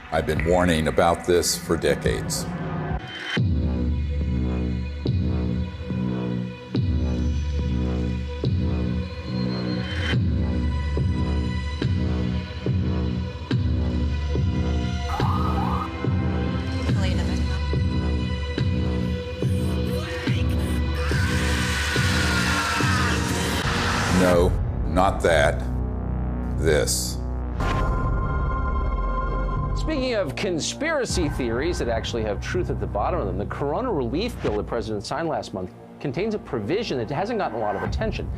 I've been warning about this for decades. No, not that. This. Speaking of conspiracy theories that actually have truth at the bottom of them, the Corona Relief Bill the President signed last month contains a provision that hasn't gotten a lot of attention.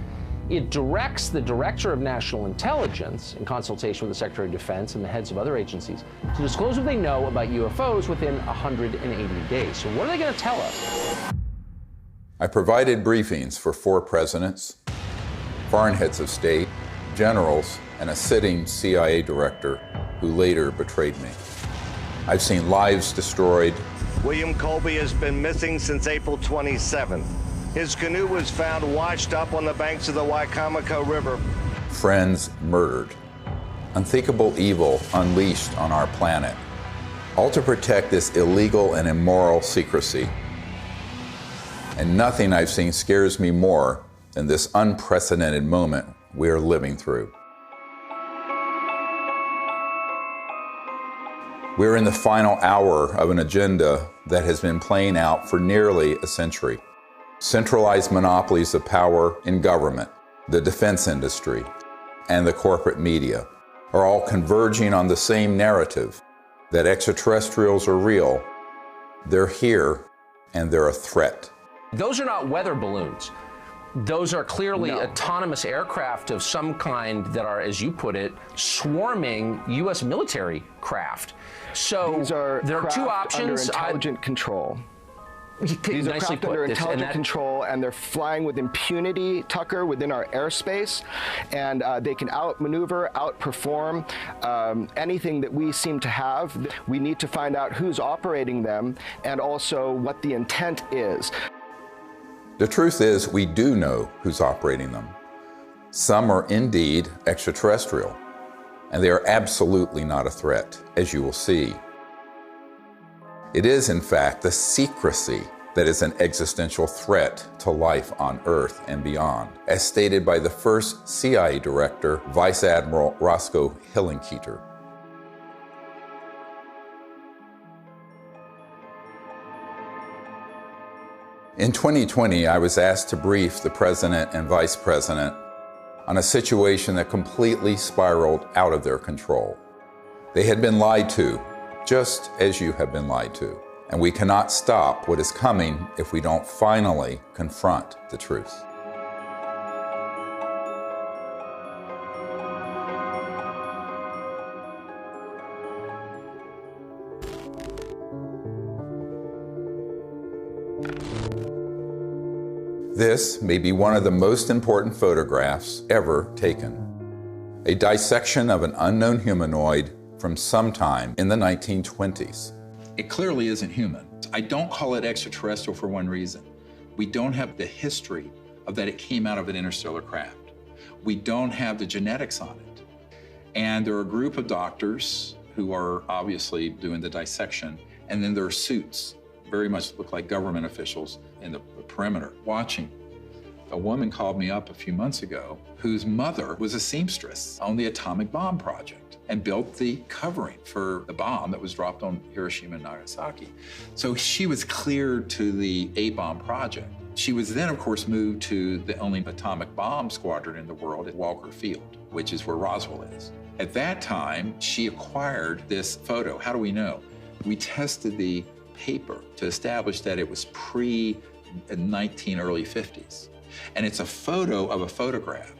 It directs the Director of National Intelligence, in consultation with the Secretary of Defense and the heads of other agencies, to disclose what they know about UFOs within 180 days. So what are they going to tell us? I provided briefings for 4 presidents, foreign heads of state, generals, and a sitting CIA director who later betrayed me. I've seen lives destroyed. William Colby has been missing since April 27th. His canoe was found washed up on the banks of the Wicomico River. Friends murdered. Unthinkable evil unleashed on our planet. All to protect this illegal and immoral secrecy. And nothing I've seen scares me more than this unprecedented moment we are living through. We're in the final hour of an agenda that has been playing out for nearly a century. Centralized monopolies of power in government, the defense industry, and the corporate media are all converging on the same narrative that extraterrestrials are real, they're here, and they're a threat. Those are not weather balloons. Those are clearly autonomous aircraft of some kind that are, as you put it, swarming U.S. military craft. So these are there are 2 options. Under intelligent control. These are craft under intelligent control, and they're flying with impunity, Tucker, within our airspace, and they can outmaneuver, outperform anything that we seem to have. We need to find out who's operating them and also what the intent is. The truth is, we do know who's operating them. Some are indeed extraterrestrial, and they are absolutely not a threat, as you will see. It is, in fact, the secrecy that is an existential threat to life on Earth and beyond, as stated by the first CIA director, Vice Admiral Roscoe Hillenkoetter. In 2020, I was asked to brief the President and Vice President on a situation that completely spiraled out of their control. They had been lied to, just as you have been lied to. And we cannot stop what is coming if we don't finally confront the truth. This may be one of the most important photographs ever taken. A dissection of an unknown humanoid from sometime in the 1920s. It clearly isn't human. I don't call it extraterrestrial for one reason. We don't have the history of that it came out of an interstellar craft. We don't have the genetics on it. And there are a group of doctors who are obviously doing the dissection, and then there are suits, very much look like government officials in the perimeter, watching. A woman called me up a few months ago whose mother was a seamstress on the atomic bomb project and built the covering for the bomb that was dropped on Hiroshima and Nagasaki. So she was cleared to the A-bomb project. She was then, of course, moved to the only atomic bomb squadron in the world at Walker Field, which is where Roswell is. At that time, she acquired this photo. How do we know? We tested the paper to establish that it was pre-19 early 50s. And it's a photo of a photograph.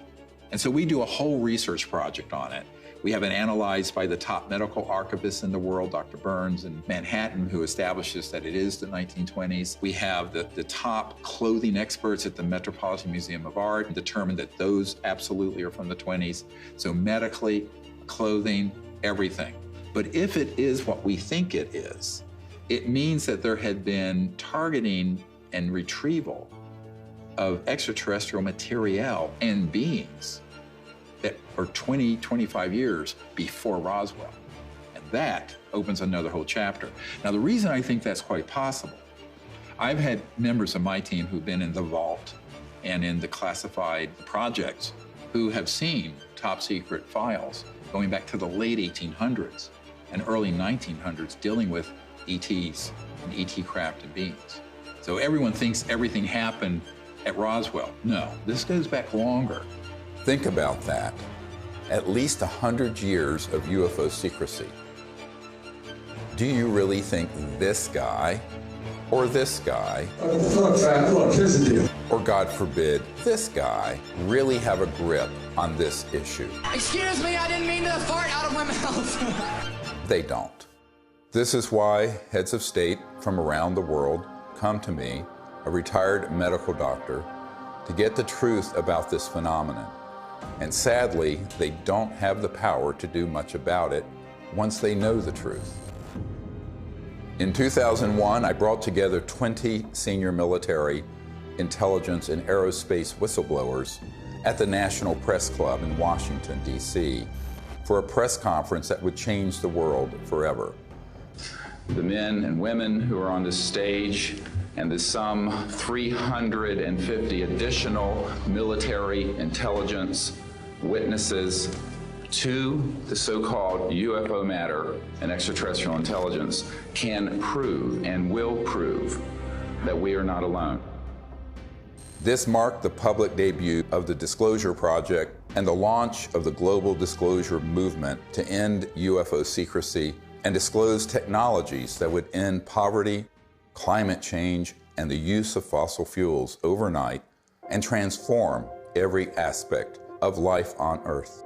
And so we do a whole research project on it. We have it analyzed by the top medical archivist in the world, Dr. Burns in Manhattan, who establishes that it is the 1920s. We have the top clothing experts at the Metropolitan Museum of Art determined that those absolutely are from the 20s. So medically, clothing, everything. But if it is what we think it is, it means that there had been targeting and retrieval of extraterrestrial material and beings that are 20, 25 years before Roswell. And that opens another whole chapter. Now, the reason I think that's quite possible, I've had members of my team who've been in the vault and in the classified projects who have seen top secret files going back to the late 1800s and early 1900s dealing with ETs and ET craft and beings. So everyone thinks everything happened at Roswell. No, this goes back longer. Think about that. At least 100 years of UFO secrecy. Do you really think this guy, or this guy, or God forbid, this guy, really have a grip on this issue? Excuse me, I didn't mean to fart out of my mouth. They don't. This is why heads of state from around the world come to me, a retired medical doctor, to get the truth about this phenomenon. And sadly, they don't have the power to do much about it once they know the truth. In 2001, I brought together 20 senior military, intelligence, and aerospace whistleblowers at the National Press Club in Washington, D.C., for a press conference that would change the world forever. The men and women who are on this stage and the some 350 additional military intelligence witnesses to the so-called UFO matter and extraterrestrial intelligence can prove and will prove that we are not alone. This marked the public debut of the Disclosure Project and the launch of the global disclosure movement to end UFO secrecy and disclose technologies that would end poverty, climate change, and the use of fossil fuels overnight and transform every aspect of life on Earth.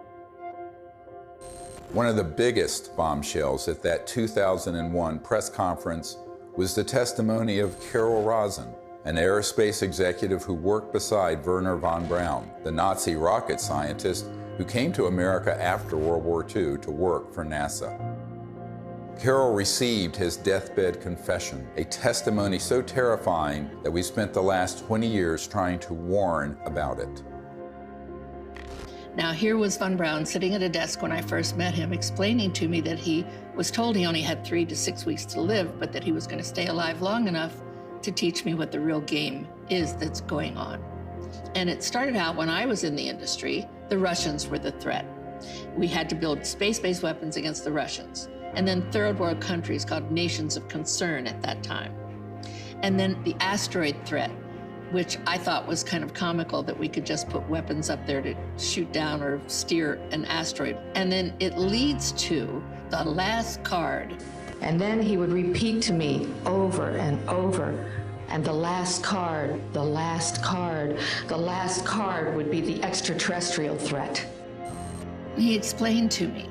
One of the biggest bombshells at that 2001 press conference was the testimony of Carol Rosin, an aerospace executive who worked beside Wernher von Braun, the Nazi rocket scientist who came to America after World War II to work for NASA. Carol received his deathbed confession, a testimony so terrifying that we spent the last 20 years trying to warn about it. Now here was von Braun sitting at a desk when I first met him, explaining to me that he was told he only had 3 to 6 weeks to live, but that he was going to stay alive long enough to teach me what the real game is that's going on. And it started out when I was in the industry, the Russians were the threat. We had to build space-based weapons against the Russians. And then third world countries called nations of concern at that time. And then the asteroid threat, which I thought was kind of comical that we could just put weapons up there to shoot down or steer an asteroid. And then it leads to the last card. And then he would repeat to me over and over, and the last card, the last card, the last card would be the extraterrestrial threat. He explained to me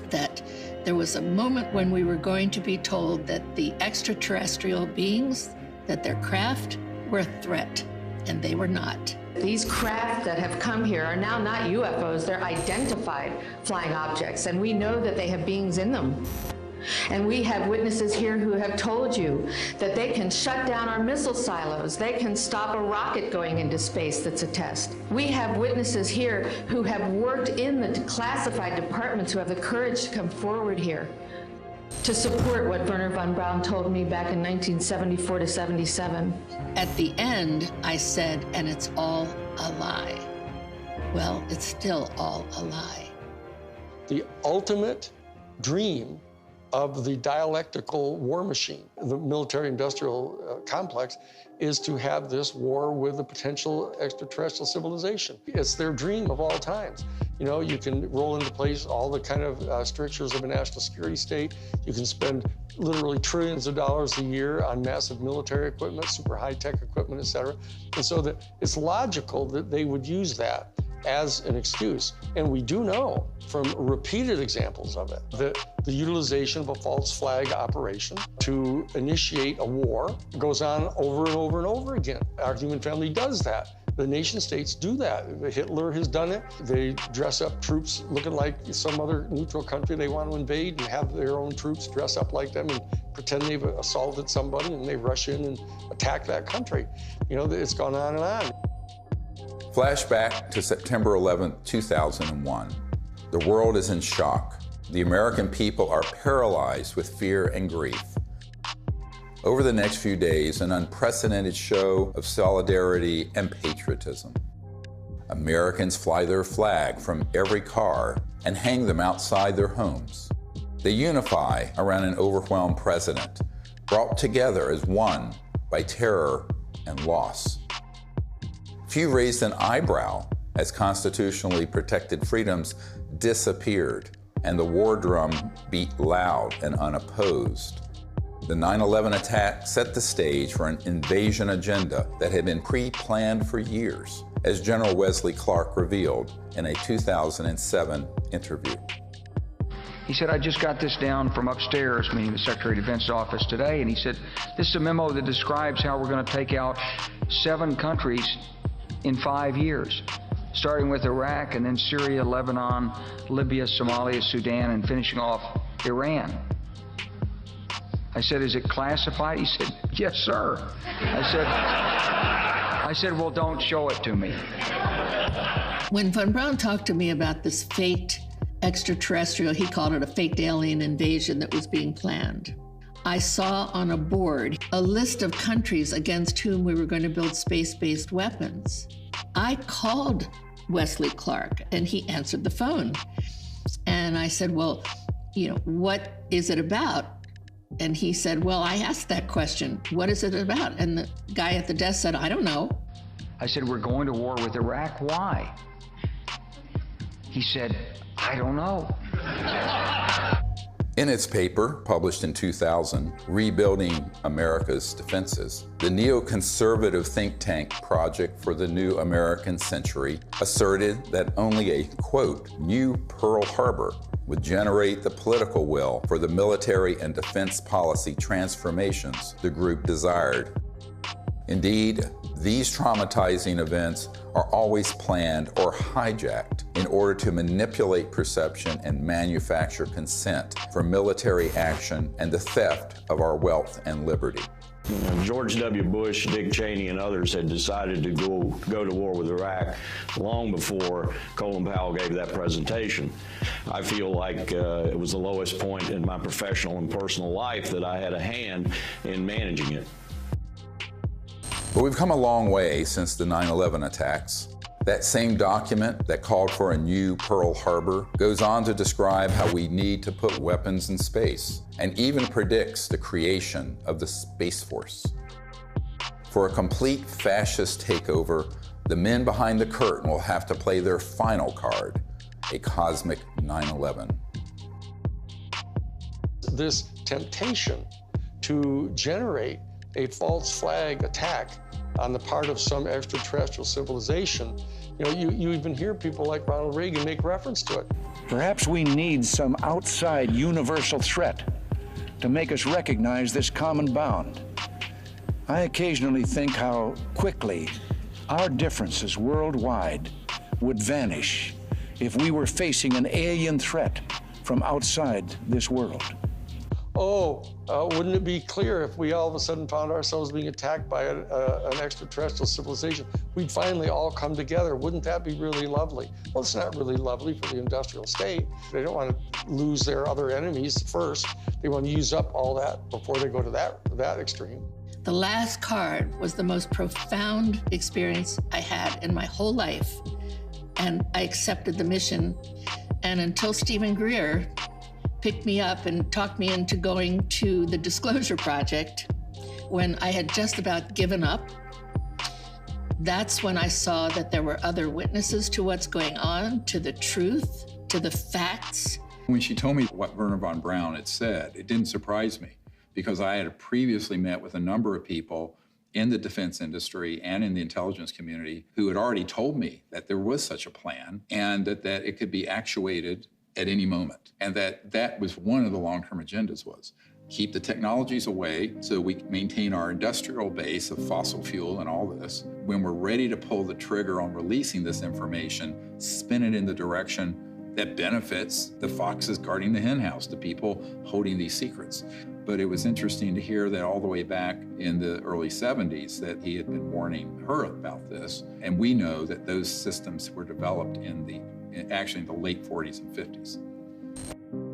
that there was a moment when we were going to be told that the extraterrestrial beings, that their craft were a threat, and they were not. These craft that have come here are now not UFOs, they're identified flying objects, and we know that they have beings in them. And we have witnesses here who have told you that they can shut down our missile silos. They can stop a rocket going into space that's a test. We have witnesses here who have worked in the classified departments who have the courage to come forward here to support what Wernher von Braun told me back in 1974 to 77. At the end, I said, and it's all a lie. Well, it's still all a lie. The ultimate dream of the dialectical war machine, the military-industrial complex, is to have this war with a potential extraterrestrial civilization. It's their dream of all times. You know, you can roll into place all the kind of strictures of a national security state. You can spend literally trillions of dollars a year on massive military equipment, super high-tech equipment, et cetera. And so that it's logical that they would use that as an excuse. And we do know from repeated examples of it that the utilization of a false flag operation to initiate a war goes on over and over and over again. Our human family does that. The nation states do that. Hitler has done it. They dress up troops looking like some other neutral country they want to invade and have their own troops dress up like them and pretend they've assaulted somebody, and they rush in and attack that country. You know, it's gone on and on. Flashback to September 11, 2001. The world is in shock. The American people are paralyzed with fear and grief. Over the next few days, an unprecedented show of solidarity and patriotism. Americans fly their flag from every car and hang them outside their homes. They unify around an overwhelmed president, brought together as one by terror and loss. Few raised an eyebrow as constitutionally protected freedoms disappeared and the war drum beat loud and unopposed. The 9/11 attack set the stage for an invasion agenda that had been pre-planned for years, as General Wesley Clark revealed in a 2007 interview. He said, I just got this down from upstairs, meaning the Secretary of Defense's office today, and he said, this is a memo that describes how we're going to take out 7 countries in 5 years, starting with Iraq and then Syria, Lebanon, Libya, Somalia, Sudan, and finishing off Iran. I said, is it classified? He said, yes, sir. I said, well, don't show it to me. When Von Braun talked to me about this faked extraterrestrial, he called it a faked alien invasion that was being planned, I saw on a board a list of countries against whom we were going to build space-based weapons. I called Wesley Clark and he answered the phone. And I said, well, what is it about? And he said, well, I asked that question. What is it about? And the guy at the desk said, I don't know. I said, we're going to war with Iraq. Why? He said, I don't know. In its paper, published in 2000, Rebuilding America's Defenses, the neoconservative think tank Project for the New American Century asserted that only a, quote, new Pearl Harbor would generate the political will for the military and defense policy transformations the group desired. Indeed, these traumatizing events are always planned or hijacked in order to manipulate perception and manufacture consent for military action and the theft of our wealth and liberty. George W. Bush, Dick Cheney, and others had decided to go to war with Iraq long before Colin Powell gave that presentation. I feel like it was the lowest point in my professional and personal life that I had a hand in managing it. But we've come a long way since the 9/11 attacks. That same document that called for a new Pearl Harbor goes on to describe how we need to put weapons in space, and even predicts the creation of the Space Force. For a complete fascist takeover, the men behind the curtain will have to play their final card, a cosmic 9/11. This temptation to generate a false flag attack on the part of some extraterrestrial civilization, you even hear people like Ronald Reagan make reference to it. Perhaps we need some outside universal threat to make us recognize this common bound. I occasionally think how quickly our differences worldwide would vanish if we were facing an alien threat from outside this world. Wouldn't it be clear if we all of a sudden found ourselves being attacked by an extraterrestrial civilization? We'd finally all come together. Wouldn't that be really lovely? Well, it's not really lovely for the industrial state. They don't want to lose their other enemies first. They want to use up all that before they go to that extreme. The last card was the most profound experience I had in my whole life. And I accepted the mission. And until Stephen Greer picked me up and talked me into going to the Disclosure Project, when I had just about given up, that's when I saw that there were other witnesses to what's going on, to the truth, to the facts. When she told me what Wernher von Braun had said, it didn't surprise me, because I had previously met with a number of people in the defense industry and in the intelligence community who had already told me that there was such a plan and that it could be actuated at any moment. And that was one of the long-term agendas, was keep the technologies away so we can maintain our industrial base of fossil fuel and all this. When we're ready to pull the trigger on releasing this information, spin it in the direction that benefits the foxes guarding the henhouse, the people holding these secrets. But it was interesting to hear that all the way back in the early 70s that he had been warning her about this. And we know that those systems were developed actually in the late 40s and 50s.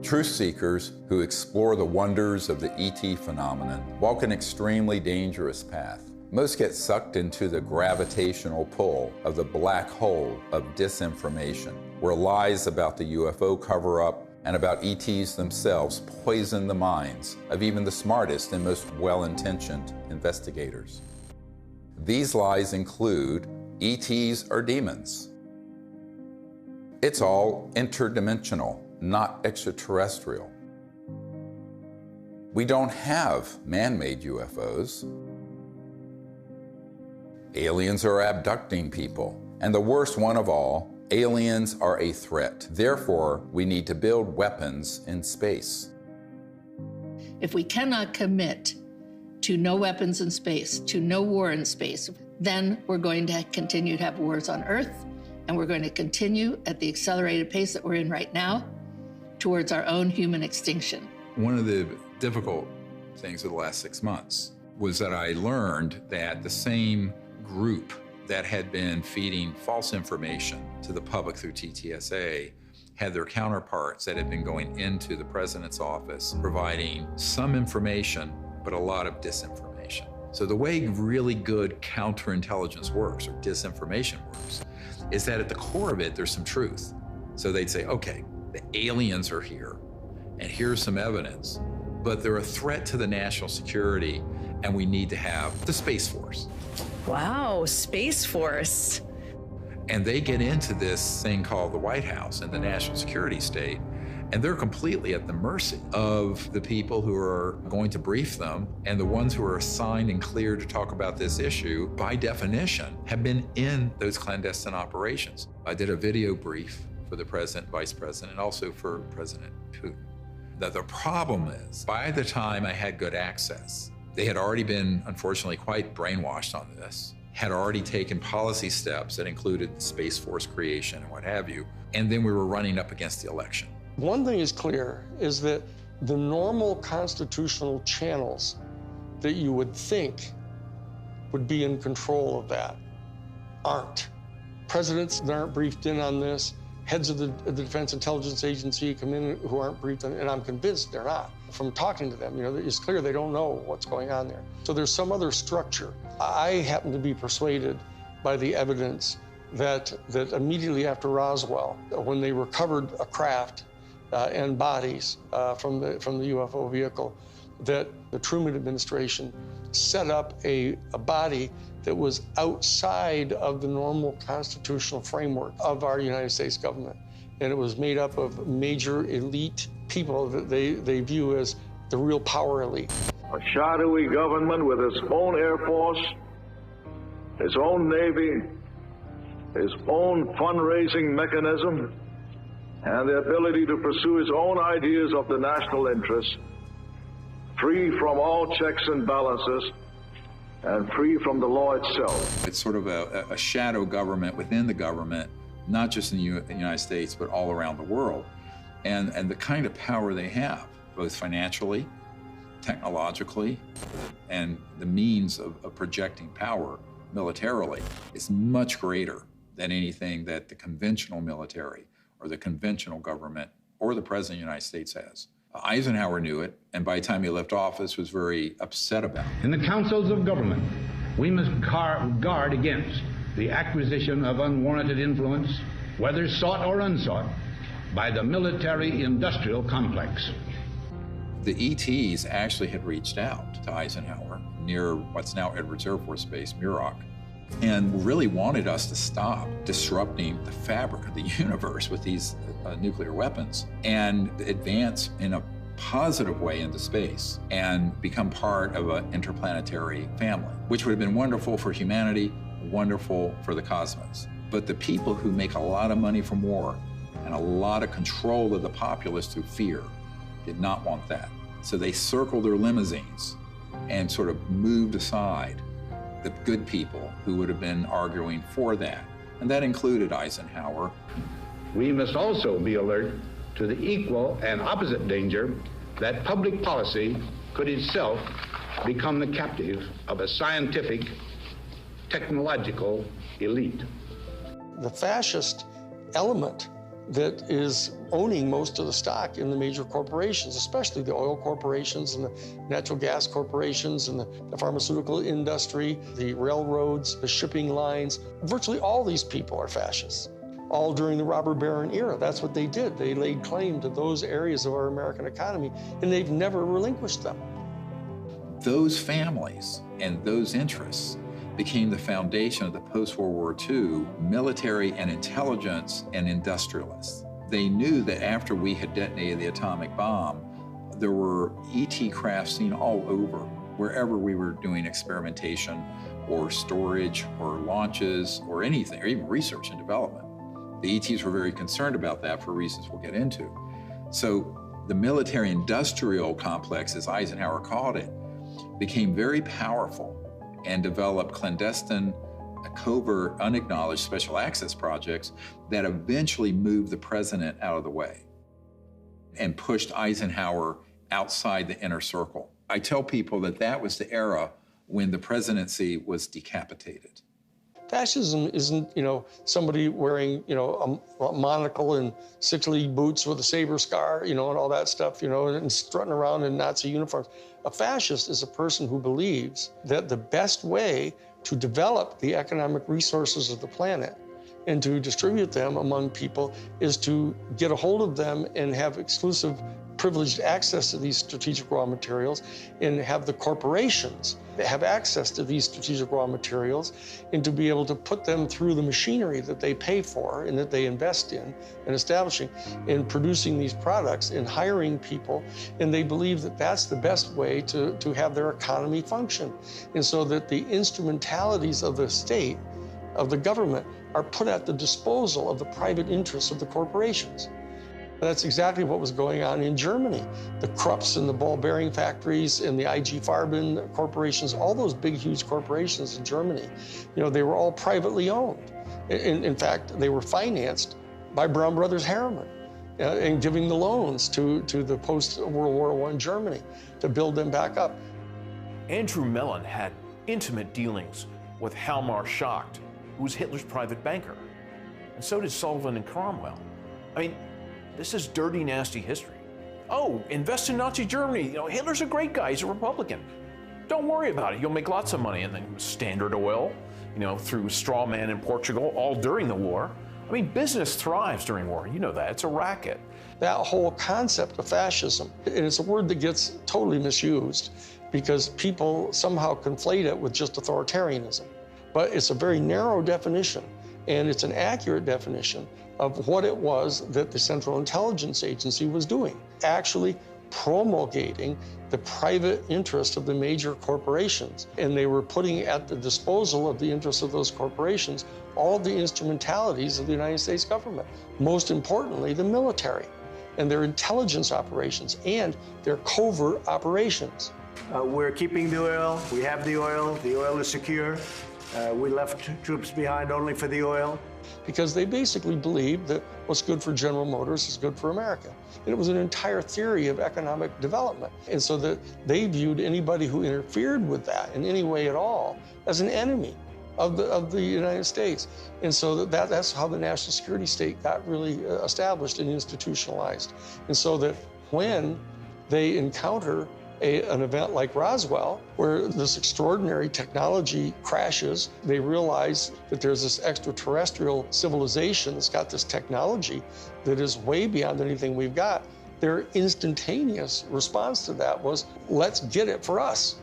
Truth seekers who explore the wonders of the ET phenomenon walk an extremely dangerous path. Most get sucked into the gravitational pull of the black hole of disinformation, where lies about the UFO cover-up and about ETs themselves poison the minds of even the smartest and most well-intentioned investigators. These lies include ETs are demons. It's all interdimensional, not extraterrestrial. We don't have man-made UFOs. Aliens are abducting people. And the worst one of all, aliens are a threat. Therefore, we need to build weapons in space. If we cannot commit to no weapons in space, to no war in space, then we're going to continue to have wars on Earth, and we're going to continue at the accelerated pace that we're in right now towards our own human extinction. One of the difficult things of the last 6 months was that I learned that the same group that had been feeding false information to the public through TTSA had their counterparts that had been going into the president's office providing some information, but a lot of disinformation. So the way really good counterintelligence works, or disinformation works, is that at the core of it, there's some truth. So they'd say, okay, the aliens are here, and here's some evidence, but they're a threat to the national security, and we need to have the Space Force. Wow, Space Force. And they get into this thing called the White House and the national security state, and they're completely at the mercy of the people who are going to brief them, and the ones who are assigned and cleared to talk about this issue, by definition, have been in those clandestine operations. I did a video brief for the president, vice president, and also for President Putin. Now, the problem is, by the time I had good access, they had already been, unfortunately, quite brainwashed on this, had already taken policy steps that included Space Force creation and what have you, and then we were running up against the election. One thing is clear, is that the normal constitutional channels that you would think would be in control of that aren't. Presidents that aren't briefed in on this, heads of the Defense Intelligence Agency come in who aren't briefed, and I'm convinced they're not. From talking to them, it's clear they don't know what's going on there. So there's some other structure. I happen to be persuaded by the evidence that immediately after Roswell, when they recovered a craft and bodies from the UFO vehicle, that the Truman administration set up a body that was outside of the normal constitutional framework of our United States government. And it was made up of major elite people that they view as the real power elite. A shadowy government with its own Air Force, its own Navy, its own fundraising mechanism, and the ability to pursue its own ideas of the national interest, free from all checks and balances, and free from the law itself. It's sort of a shadow government within the government, not just in the United States, but all around the world. And the kind of power they have, both financially, technologically, and the means of projecting power militarily, is much greater than anything that the conventional military or the conventional government or the President of the United States has. Eisenhower knew it, and by the time he left office was very upset about it. In the councils of government, we must guard against the acquisition of unwarranted influence, whether sought or unsought, by the military-industrial complex. The ETs actually had reached out to Eisenhower near what's now Edwards Air Force Base, Muroc, and really wanted us to stop disrupting the fabric of the universe with these nuclear weapons and advance in a positive way into space and become part of an interplanetary family, which would have been wonderful for humanity, wonderful for the cosmos. But the people who make a lot of money from war and a lot of control of the populace through fear did not want that. So they circled their limousines and sort of moved aside the good people who would have been arguing for that. And that included Eisenhower. We must also be alert to the equal and opposite danger that public policy could itself become the captive of a scientific, technological elite. The fascist element that is owning most of the stock in the major corporations, especially the oil corporations and the natural gas corporations and the pharmaceutical industry, the railroads, the shipping lines. Virtually all these people are fascists, all during the robber baron era. That's what they did. They laid claim to those areas of our American economy, and they've never relinquished them. Those families and those interests became the foundation of the post-World War II military and intelligence and industrialists. They knew that after we had detonated the atomic bomb, there were ET craft seen all over, wherever we were doing experimentation or storage or launches or anything, or even research and development. The ETs were very concerned about that for reasons we'll get into. So the military-industrial complex, as Eisenhower called it, became very powerful and developed clandestine, covert, unacknowledged special access projects that eventually moved the president out of the way and pushed Eisenhower outside the inner circle. I tell people that that was the era when the presidency was decapitated. Fascism isn't, somebody wearing, a monocle and 6-league boots with a saber scar, and all that stuff, and strutting around in Nazi uniforms. A fascist is a person who believes that the best way to develop the economic resources of the planet and to distribute them among people is to get a hold of them and have exclusive privileged access to these strategic raw materials, and have the corporations that have access to these strategic raw materials, and to be able to put them through the machinery that they pay for and that they invest in and establishing in producing these products and hiring people. And they believe that that's the best way to have their economy function. And so that the instrumentalities of the state, of the government, are put at the disposal of the private interests of the corporations. That's exactly what was going on in Germany. The Krupps and the ball bearing factories and the IG Farben corporations, all those big, huge corporations in Germany, they were all privately owned. In fact, they were financed by Brown Brothers Harriman and giving the loans to the post-World War I Germany to build them back up. Andrew Mellon had intimate dealings with Hjalmar Schacht, who was Hitler's private banker. And so did Sullivan and Cromwell. I mean, this is dirty, nasty history. Oh, invest in Nazi Germany. Hitler's a great guy. He's a Republican. Don't worry about it. You'll make lots of money. And then Standard Oil, through straw man in Portugal, all during the war. I mean, business thrives during war. You know that. It's a racket. That whole concept of fascism, and it's a word that gets totally misused because people somehow conflate it with just authoritarianism. But it's a very narrow definition, and it's an accurate definition of what it was that the Central Intelligence Agency was doing, actually promulgating the private interest of the major corporations. And they were putting at the disposal of the interests of those corporations all the instrumentalities of the United States government, most importantly, the military and their intelligence operations and their covert operations. We're keeping the oil. We have the oil. The oil is secure. We left troops behind only for the oil. Because they basically believed that what's good for General Motors is good for America. And it was an entire theory of economic development. And so that they viewed anybody who interfered with that in any way at all as an enemy of the United States. And so that's how the national security state got really established and institutionalized. And so that when they encounter an event like Roswell, where this extraordinary technology crashes, they realize that there's this extraterrestrial civilization that's got this technology that is way beyond anything we've got. Their instantaneous response to that was, let's get it for us.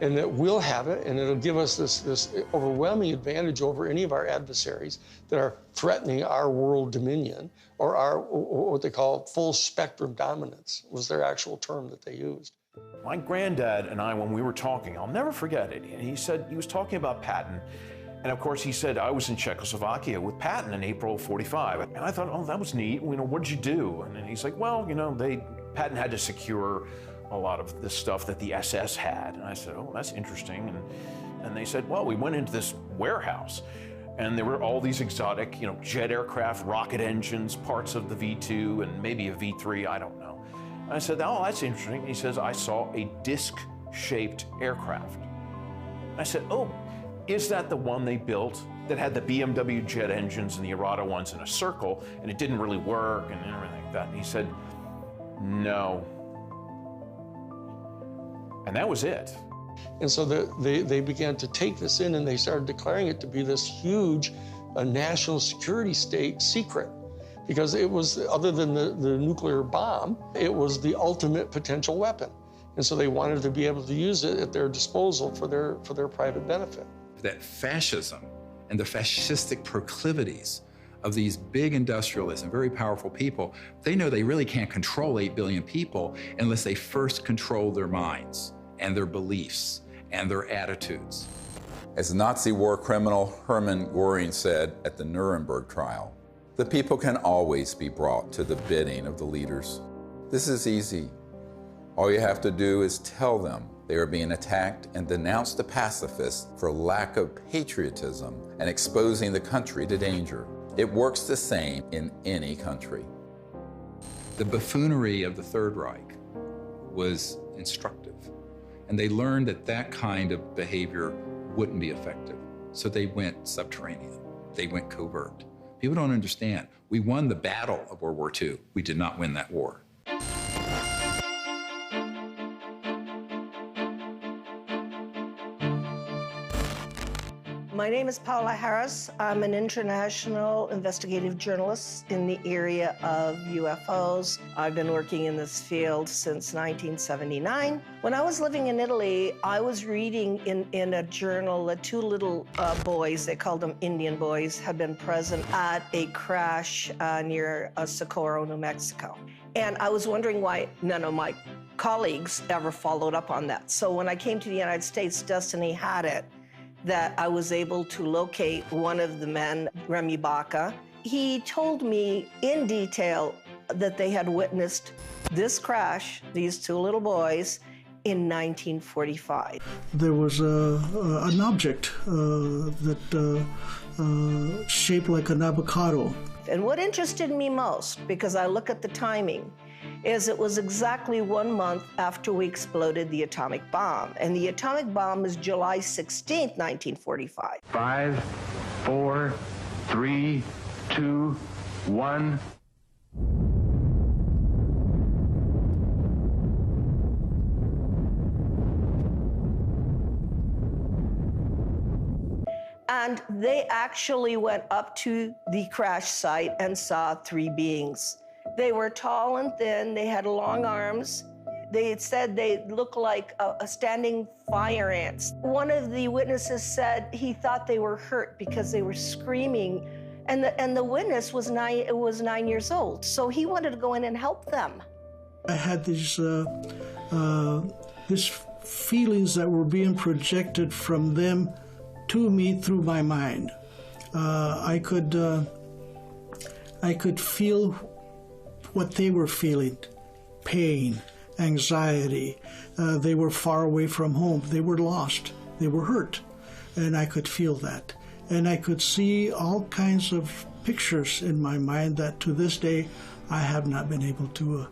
And that we'll have it, and it'll give us this overwhelming advantage over any of our adversaries that are threatening our world dominion, or our, what they call full spectrum dominance, was their actual term that they used. My granddad and I, when we were talking, I'll never forget it. And he said, he was talking about Patton. And of course, he said, I was in Czechoslovakia with Patton in April of '45. And I thought, oh, that was neat. What did you do? And then he's like, well, Patton had to secure a lot of the stuff that the SS had. And I said, oh, that's interesting. And they said, well, we went into this warehouse and there were all these exotic, jet aircraft, rocket engines, parts of the V-2 and maybe a V-3, I don't know. I said, oh, that's interesting. He says, I saw a disc-shaped aircraft. I said, oh, is that the one they built that had the BMW jet engines and the Arata ones in a circle, and it didn't really work and everything like that. And he said, no. And that was it. And so they began to take this in, and they started declaring it to be this huge national security state secret, because it was, other than the nuclear bomb, it was the ultimate potential weapon. And so they wanted to be able to use it at their disposal for their private benefit. That fascism and the fascistic proclivities of these big industrialists and very powerful people, they know they really can't control 8 billion people unless they first control their minds and their beliefs and their attitudes. As Nazi war criminal Hermann Göring said at the Nuremberg trial, the people can always be brought to the bidding of the leaders. This is easy. All you have to do is tell them they are being attacked and denounce the pacifists for lack of patriotism and exposing the country to danger. It works the same in any country. The buffoonery of the Third Reich was instructive, and they learned that that kind of behavior wouldn't be effective. So they went subterranean. They went covert. People don't understand. We won the battle of World War II. We did not win that war. My name is Paula Harris. I'm an international investigative journalist in the area of UFOs. I've been working in this field since 1979. When I was living in Italy, I was reading in a journal that two little boys, they called them Indian boys, had been present at a crash near Socorro, New Mexico. And I was wondering why none of my colleagues ever followed up on that. So when I came to the United States, Destiny had it, that I was able to locate one of the men, Remy Baca. He told me in detail that they had witnessed this crash, these two little boys, in 1945. There was an object that shaped like an avocado. And what interested me most, because I look at the timing, is it was exactly 1 month after we exploded the atomic bomb. And the atomic bomb was July 16th, 1945. 5, 4, 3, 2, 1. And they actually went up to the crash site and saw 3 beings. They were tall and thin, they had long arms. They had said they looked like a standing fire ants. One of the witnesses said he thought they were hurt because they were screaming, and the witness was 9 years old, so he wanted to go in and help them. I had these feelings that were being projected from them to me through my mind. I could feel what they were feeling, pain, anxiety. They were far away from home. They were lost. They were hurt. And I could feel that. And I could see all kinds of pictures in my mind that to this day I have not been able to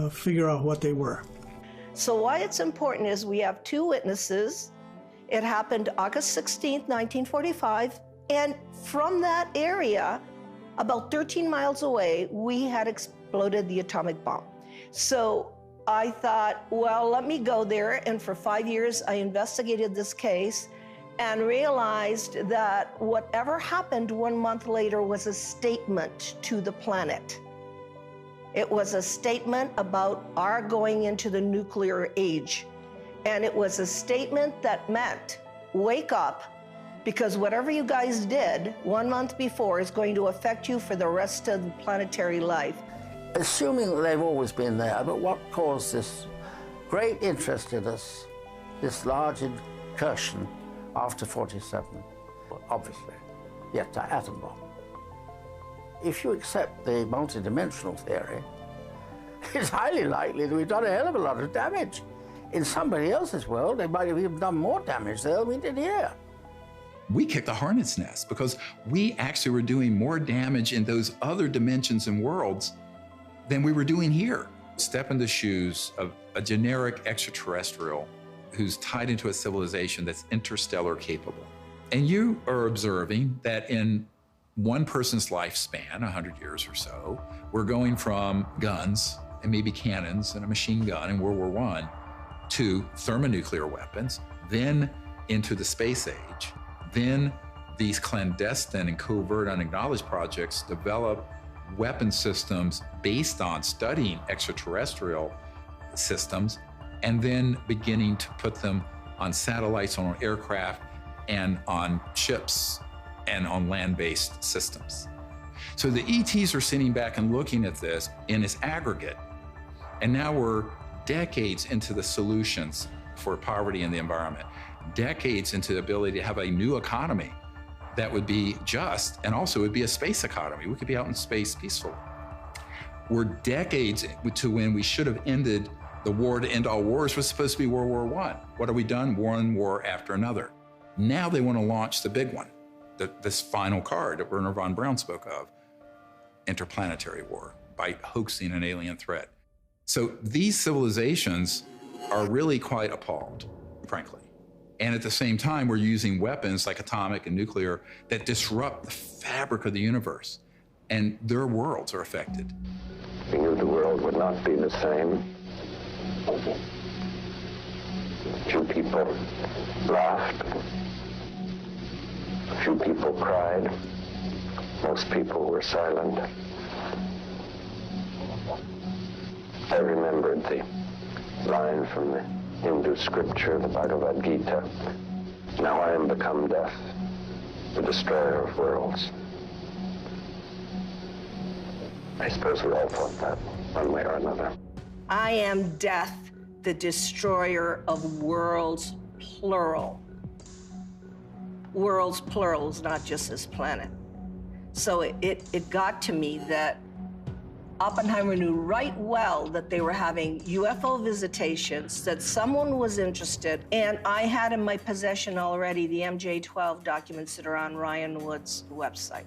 figure out what they were. So why it's important is we have 2 witnesses. It happened August 16th, 1945. And from that area, about 13 miles away, we had exploded the atomic bomb. So I thought, well, let me go there. And for 5 years, I investigated this case and realized that whatever happened 1 month later was a statement to the planet. It was a statement about our going into the nuclear age. And it was a statement that meant, wake up, because whatever you guys did 1 month before is going to affect you for the rest of the planetary life. Assuming that they've always been there, but what caused this great interest in us, this large incursion after 47? Obviously, yes, the atom bomb. If you accept the multidimensional theory, it's highly likely that we've done a hell of a lot of damage. In somebody else's world, they might have even done more damage there than we did here. We kicked the hornet's nest because we actually were doing more damage in those other dimensions and worlds than we were doing here. Step in the shoes of a generic extraterrestrial who's tied into a civilization that's interstellar capable. And you are observing that in one person's lifespan, 100 years or so, we're going from guns and maybe cannons and a machine gun in World War I to thermonuclear weapons, then into the space age. Then these clandestine and covert unacknowledged projects develop weapon systems based on studying extraterrestrial systems, and then beginning to put them on satellites, on aircraft, and on ships, and on land-based systems. So the ETs are sitting back and looking at this in its aggregate, and now we're decades into the solutions for poverty in the environment, decades into the ability to have a new economy that would be just, and also would be a space economy. We could be out in space peacefully. We're decades to when we should have ended the war to end all wars was supposed to be World War I. What have we done? One war after another. Now they want to launch the big one, this final card that Wernher von Braun spoke of, interplanetary war, by hoaxing an alien threat. So these civilizations are really quite appalled, frankly. And at the same time, we're using weapons like atomic and nuclear that disrupt the fabric of the universe, and their worlds are affected. We knew the world would not be the same. Few people laughed. Few people cried. Most people were silent. I remembered the line from the Hindu scripture, the Bhagavad Gita. Now I am become death, the destroyer of worlds. I suppose we all thought that, one way or another. I am death, the destroyer of worlds, plural. Worlds, plurals, not just this planet. So it got to me that Oppenheimer knew right well that they were having UFO visitations, that someone was interested, and I had in my possession already the MJ-12 documents that are on Ryan Wood's website.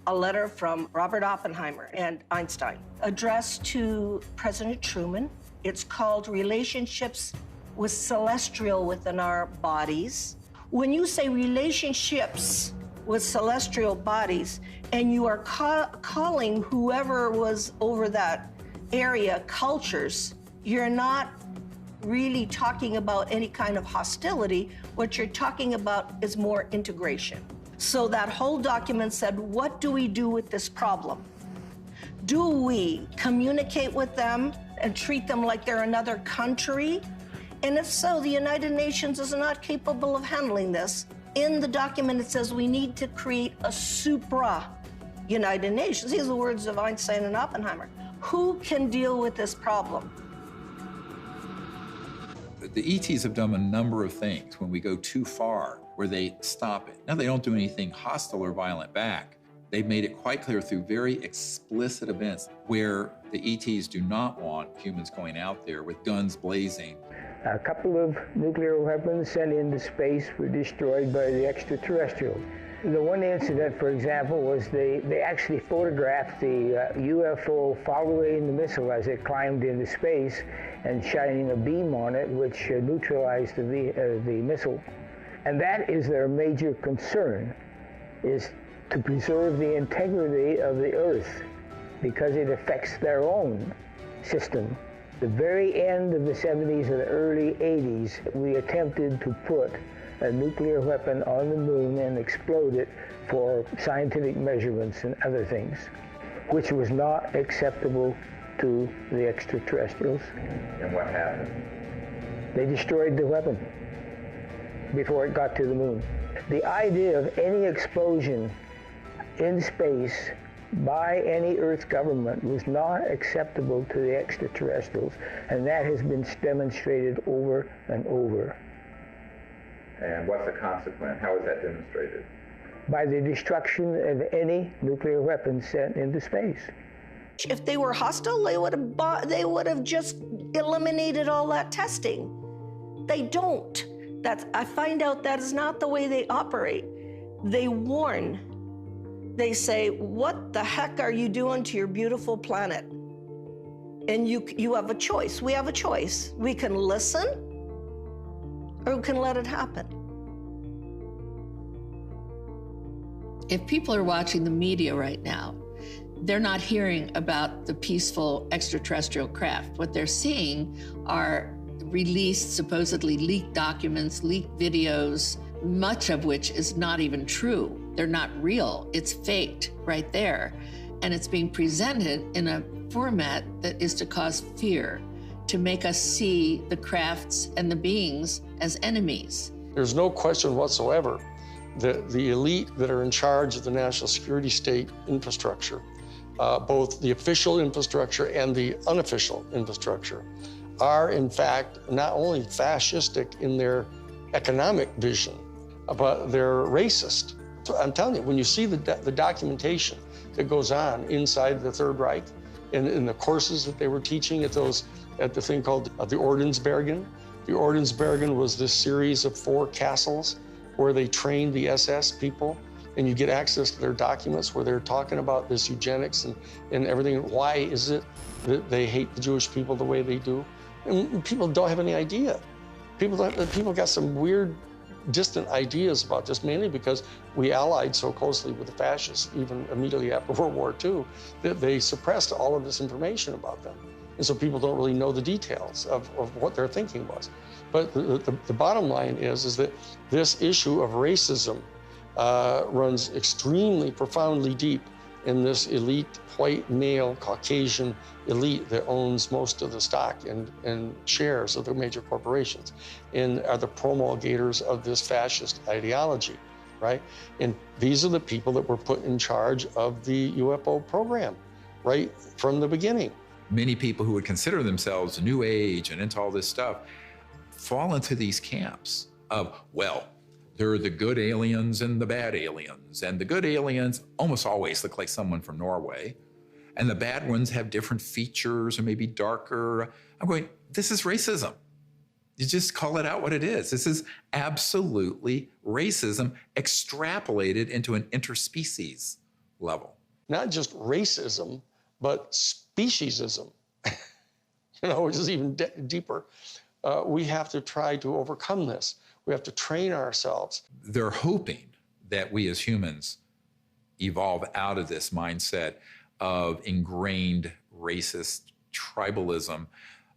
A letter from Robert Oppenheimer and Einstein, addressed to President Truman. It's called Relationships with Celestial Within Our Bodies. When you say relationships with celestial bodies, and you are calling whoever was over that area cultures, you're not really talking about any kind of hostility. What you're talking about is more integration. So that whole document said, what do we do with this problem? Do we communicate with them and treat them like they're another country? And if so, the United Nations is not capable of handling this. In the document, it says we need to create a supra-United Nations. These are the words of Einstein and Oppenheimer. Who can deal with this problem? The ETs have done a number of things when we go too far, where they stop it. Now, they don't do anything hostile or violent back. They've made it quite clear through very explicit events where the ETs do not want humans going out there with guns blazing. A couple of nuclear weapons sent into space were destroyed by the extraterrestrials. The one incident, for example, was they actually photographed the UFO following the missile as it climbed into space and shining a beam on it, which neutralized the missile. And that is their major concern, is to preserve the integrity of the Earth, because it affects their own system. The very end of the 70s and the early 80s, we attempted to put a nuclear weapon on the moon and explode it for scientific measurements and other things, which was not acceptable to the extraterrestrials. And what happened? They destroyed the weapon before it got to the moon. The idea of any explosion in space by any Earth government was not acceptable to the extraterrestrials, and that has been demonstrated over and over. And what's the consequence? How is that demonstrated? By the destruction of any nuclear weapons sent into space. If they were hostile, they would have just eliminated all that testing. They don't. I find out that is not the way they operate. They warn. They say, what the heck are you doing to your beautiful planet? And you have a choice. We have a choice. We can listen, or we can let it happen. If people are watching the media right now, they're not hearing about the peaceful extraterrestrial craft. What they're seeing are released, supposedly leaked documents, leaked videos, much of which is not even true. They're not real. It's faked right there. And it's being presented in a format that is to cause fear, to make us see the crafts and the beings as enemies. There's no question whatsoever that the elite that are in charge of the national security state infrastructure, both the official infrastructure and the unofficial infrastructure, are in fact not only fascistic in their economic vision, but they're racist. So I'm telling you, when you see the documentation that goes on inside the Third Reich, in the courses that they were teaching at the thing called the Ordensbergen. The Ordensbergen was this series of 4 castles where they trained the SS people, and you get access to their documents where they're talking about this eugenics and everything. Why is it that they hate the Jewish people the way they do? And people don't have any idea. People got some weird, distant ideas about this, mainly because we allied so closely with the fascists, even immediately after World War II, that they suppressed all of this information about them. And so people don't really know the details of what their thinking was. But the bottom line is that this issue of racism runs extremely profoundly deep in this elite, white, male, Caucasian elite that owns most of the stock and shares of the major corporations and are the promulgators of this fascist ideology, right? And these are the people that were put in charge of the UFO program right from the beginning. Many people who would consider themselves New Age and into all this stuff fall into these camps of, well, there are the good aliens and the bad aliens. And the good aliens almost always look like someone from Norway. And the bad ones have different features or maybe darker. I'm going, this is racism. You just call it out what it is. This is absolutely racism extrapolated into an interspecies level. Not just racism, but speciesism, which is even deeper. We have to try to overcome this. We have to train ourselves. They're hoping that we as humans evolve out of this mindset of ingrained racist tribalism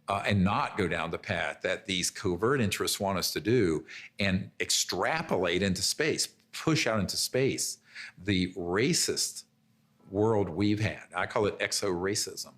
and not go down the path that these covert interests want us to do and extrapolate into space, push out into space the racist world we've had. I call it exo-racism.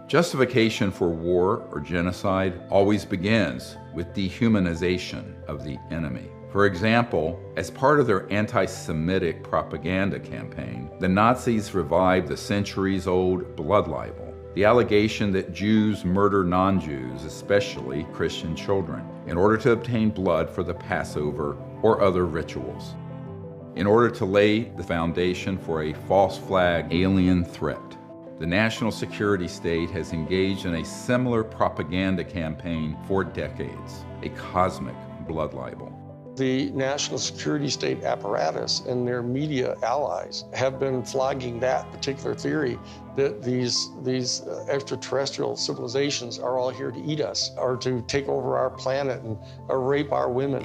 Justification for war or genocide always begins with dehumanization of the enemy. For example, as part of their anti-Semitic propaganda campaign, the Nazis revived the centuries-old blood libel, the allegation that Jews murder non-Jews, especially Christian children, in order to obtain blood for the Passover or other rituals, in order to lay the foundation for a false flag alien threat. The national security state has engaged in a similar propaganda campaign for decades, a cosmic blood libel. The national security state apparatus and their media allies have been flogging that particular theory that these extraterrestrial civilizations are all here to eat us or to take over our planet and rape our women.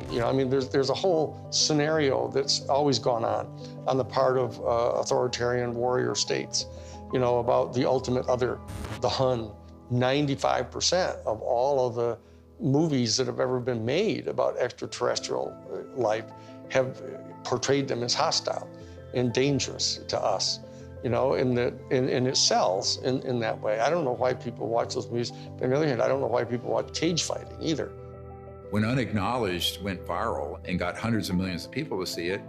There's a whole scenario that's always gone on the part of authoritarian warrior states. About the ultimate other, the Hun. 95% of all of the movies that have ever been made about extraterrestrial life have portrayed them as hostile and dangerous to us, and it sells in that way. I don't know why people watch those movies. But on the other hand, I don't know why people watch cage fighting either. When Unacknowledged went viral and got hundreds of millions of people to see it,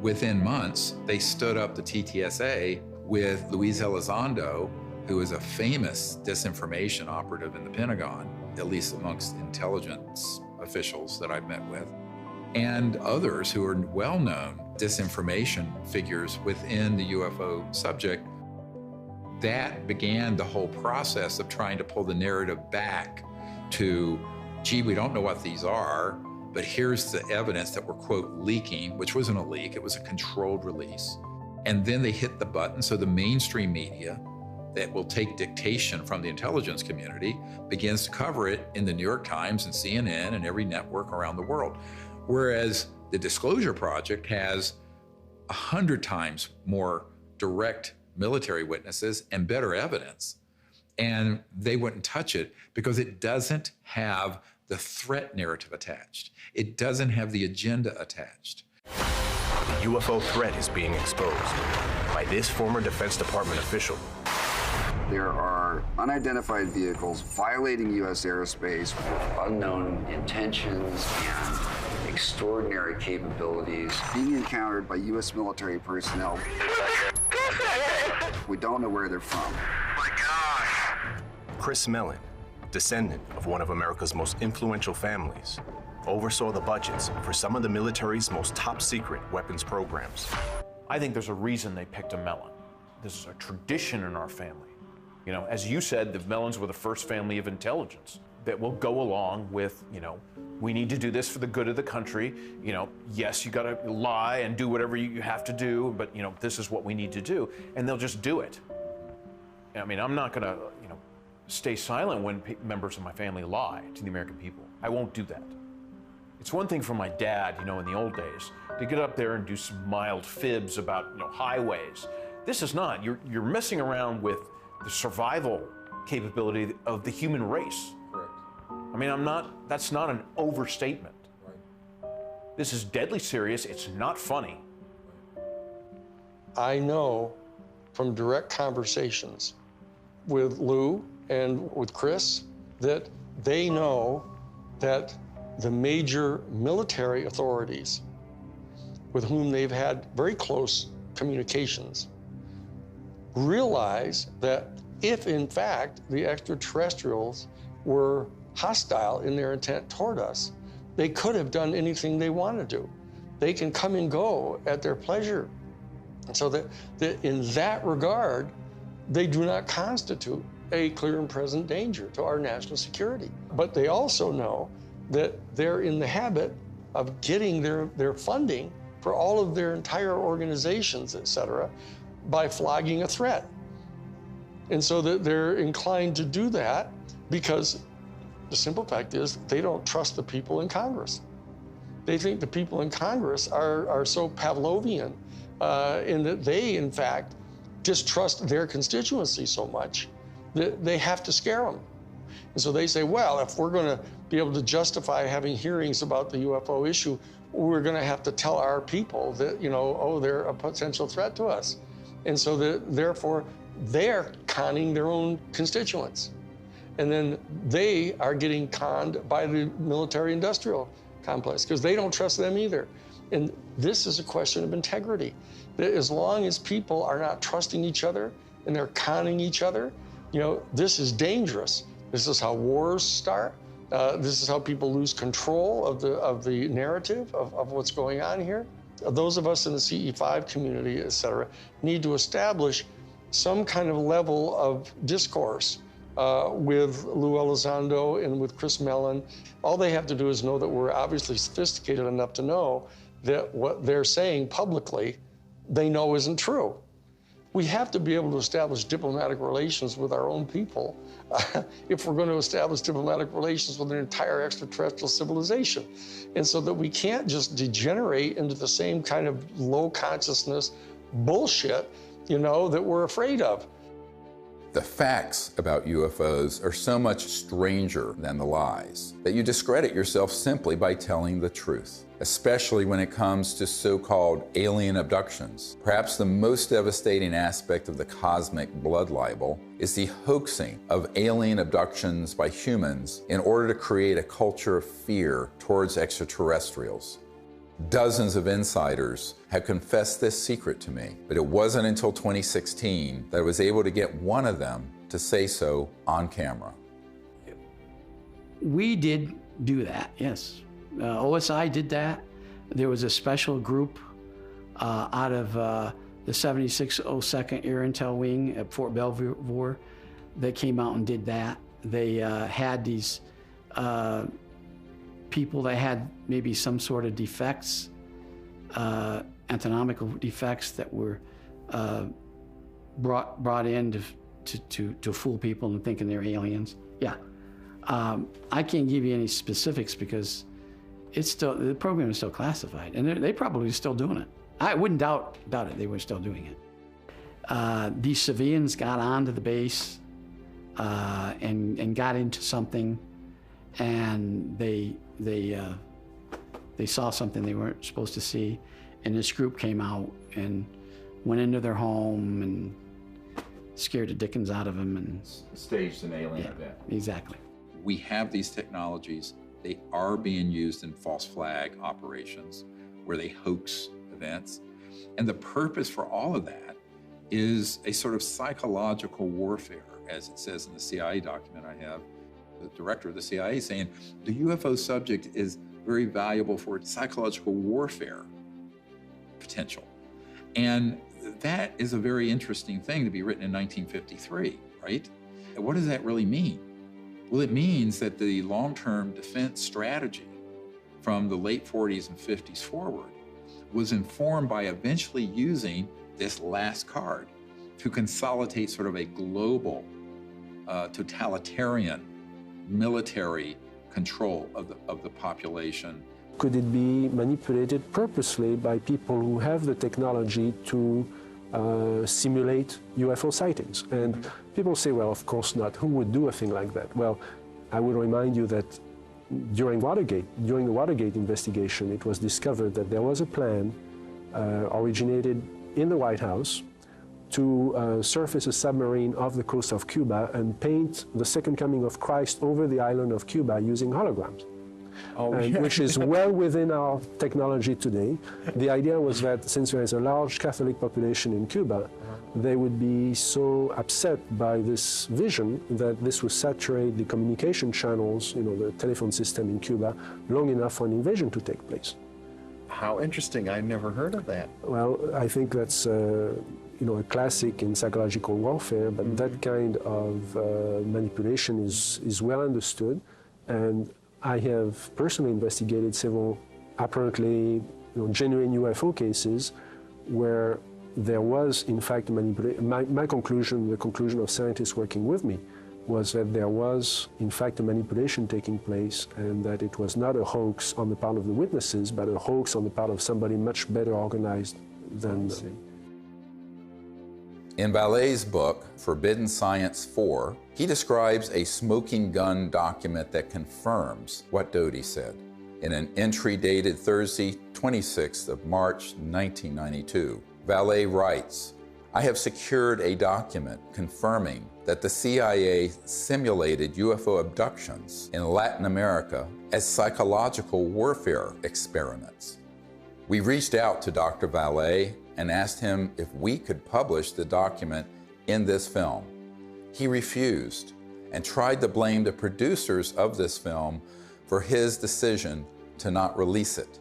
within months, they stood up the TTSA with Luis Elizondo, who is a famous disinformation operative in the Pentagon, at least amongst intelligence officials that I've met with, and others who are well-known disinformation figures within the UFO subject. That began the whole process of trying to pull the narrative back to, gee, we don't know what these are, but here's the evidence that we're, quote, leaking, which wasn't a leak, it was a controlled release. And then they hit the button, so the mainstream media that will take dictation from the intelligence community begins to cover it in the New York Times and CNN and every network around the world. Whereas the Disclosure Project has 100 times more direct military witnesses and better evidence. And they wouldn't touch it because it doesn't have the threat narrative attached. It doesn't have the agenda attached. The UFO threat is being exposed by this former Defense Department official. There are unidentified vehicles violating U.S. airspace with unknown intentions and extraordinary capabilities being encountered by U.S. military personnel. We don't know where they're from. Chris Mellon, descendant of one of America's most influential families, oversaw the budgets for some of the military's most top-secret weapons programs. I think there's a reason they picked a Mellon. This is a tradition in our family. You know, as you said, the Mellons were the first family of intelligence that will go along with, you know, we need to do this for the good of the country. You know, yes, you gotta lie and do whatever you have to do, but, you know, this is what we need to do. And they'll just do it. I mean, I'm not gonna, you know, stay silent when members of my family lie to the American people. I won't do that. It's one thing for my dad, you know, in the old days, to get up there and do some mild fibs about, you know, highways. This is not. You're messing around with the survival capability of the human race. Correct. I mean, that's not an overstatement. Right. This is deadly serious. It's not funny. I know from direct conversations with Lou and with Chris that they know that the major military authorities with whom they've had very close communications realize that if, in fact, the extraterrestrials were hostile in their intent toward us, they could have done anything they want to do. They can come and go at their pleasure. And so that in that regard, they do not constitute a clear and present danger to our national security. But they also know that they're in the habit of getting their funding for all of their entire organizations, et cetera, by flogging a threat. And so that they're inclined to do that because the simple fact is they don't trust the people in Congress. They think the people in Congress are so Pavlovian in that they, in fact, distrust their constituency so much that they have to scare them. And so they say, well, if we're going to be able to justify having hearings about the UFO issue, we're going to have to tell our people that, you know, oh, they're a potential threat to us. And so therefore, they're conning their own constituents. And then they are getting conned by the military-industrial complex because they don't trust them either. And this is a question of integrity. That as long as people are not trusting each other and they're conning each other, you know, this is dangerous. This is how wars start. This is how people lose control of the narrative of what's going on here. Those of us in the CE5 community, et cetera, need to establish some kind of level of discourse with Lou Elizondo and with Chris Mellon. All they have to do is know that we're obviously sophisticated enough to know that what they're saying publicly, they know isn't true. We have to be able to establish diplomatic relations with our own people if we're going to establish diplomatic relations with an entire extraterrestrial civilization. And so that we can't just degenerate into the same kind of low consciousness bullshit, you know, that we're afraid of. The facts about UFOs are so much stranger than the lies that you discredit yourself simply by telling the truth, especially when it comes to so-called alien abductions. Perhaps the most devastating aspect of the cosmic blood libel is the hoaxing of alien abductions by humans in order to create a culture of fear towards extraterrestrials. Dozens of insiders have confessed this secret to me, but it wasn't until 2016 that I was able to get one of them to say so on camera. We did do that, yes. OSI did that. There was a special group out of the 7602nd Air Intel Wing at Fort Belvoir that came out and did that. They had these people that had maybe some sort of defects, anatomical defects that were brought in to fool people into thinking they're aliens. Yeah, I can't give you any specifics because it's still, the program is still classified, and they're probably still doing it. I wouldn't doubt it. They were still doing it. These civilians got onto the base and got into something, and they saw something they weren't supposed to see, and this group came out and went into their home and scared the dickens out of them and staged an alien event. Exactly. We have these technologies. They are being used in false flag operations where they hoax events. And the purpose for all of that is a sort of psychological warfare, as it says in the CIA document I have. The director of the CIA saying the UFO subject is very valuable for its psychological warfare potential. And that is a very interesting thing to be written in 1953, right? And what does that really mean? Well, it means that the long-term defense strategy from the late 40s and 50s forward was informed by eventually using this last card to consolidate sort of a global, totalitarian military control of the population. Could it be manipulated purposely by people who have the technology to simulate UFO sightings? And people say, well, of course not. Who would do a thing like that? Well, I would remind you that during the Watergate investigation, it was discovered that there was a plan originated in the White House to surface a submarine off the coast of Cuba and paint the second coming of Christ over the island of Cuba using holograms. Which is well within our technology today. The idea was that since there is a large Catholic population in Cuba, they would be so upset by this vision that this would saturate the communication channels, the telephone system in Cuba, long enough for an invasion to take place. How interesting. I'd never heard of that. Well, I think that's a classic in psychological warfare, but that kind of manipulation is well understood. And I have personally investigated several apparently genuine UFO cases where there was, in fact, manipulation. My conclusion, the conclusion of scientists working with me, was that there was, in fact, a manipulation taking place and that it was not a hoax on the part of the witnesses, but a hoax on the part of somebody much better organized than them. In Vallee's book, Forbidden Science 4, he describes a smoking gun document that confirms what Doty said. In an entry dated Thursday, 26th of March, 1992, Vallee writes, "I have secured a document confirming that the CIA simulated UFO abductions in Latin America as psychological warfare experiments. We reached out to Dr. Vallee and asked him if we could publish the document in this film. He refused and tried to blame the producers of this film for his decision to not release it.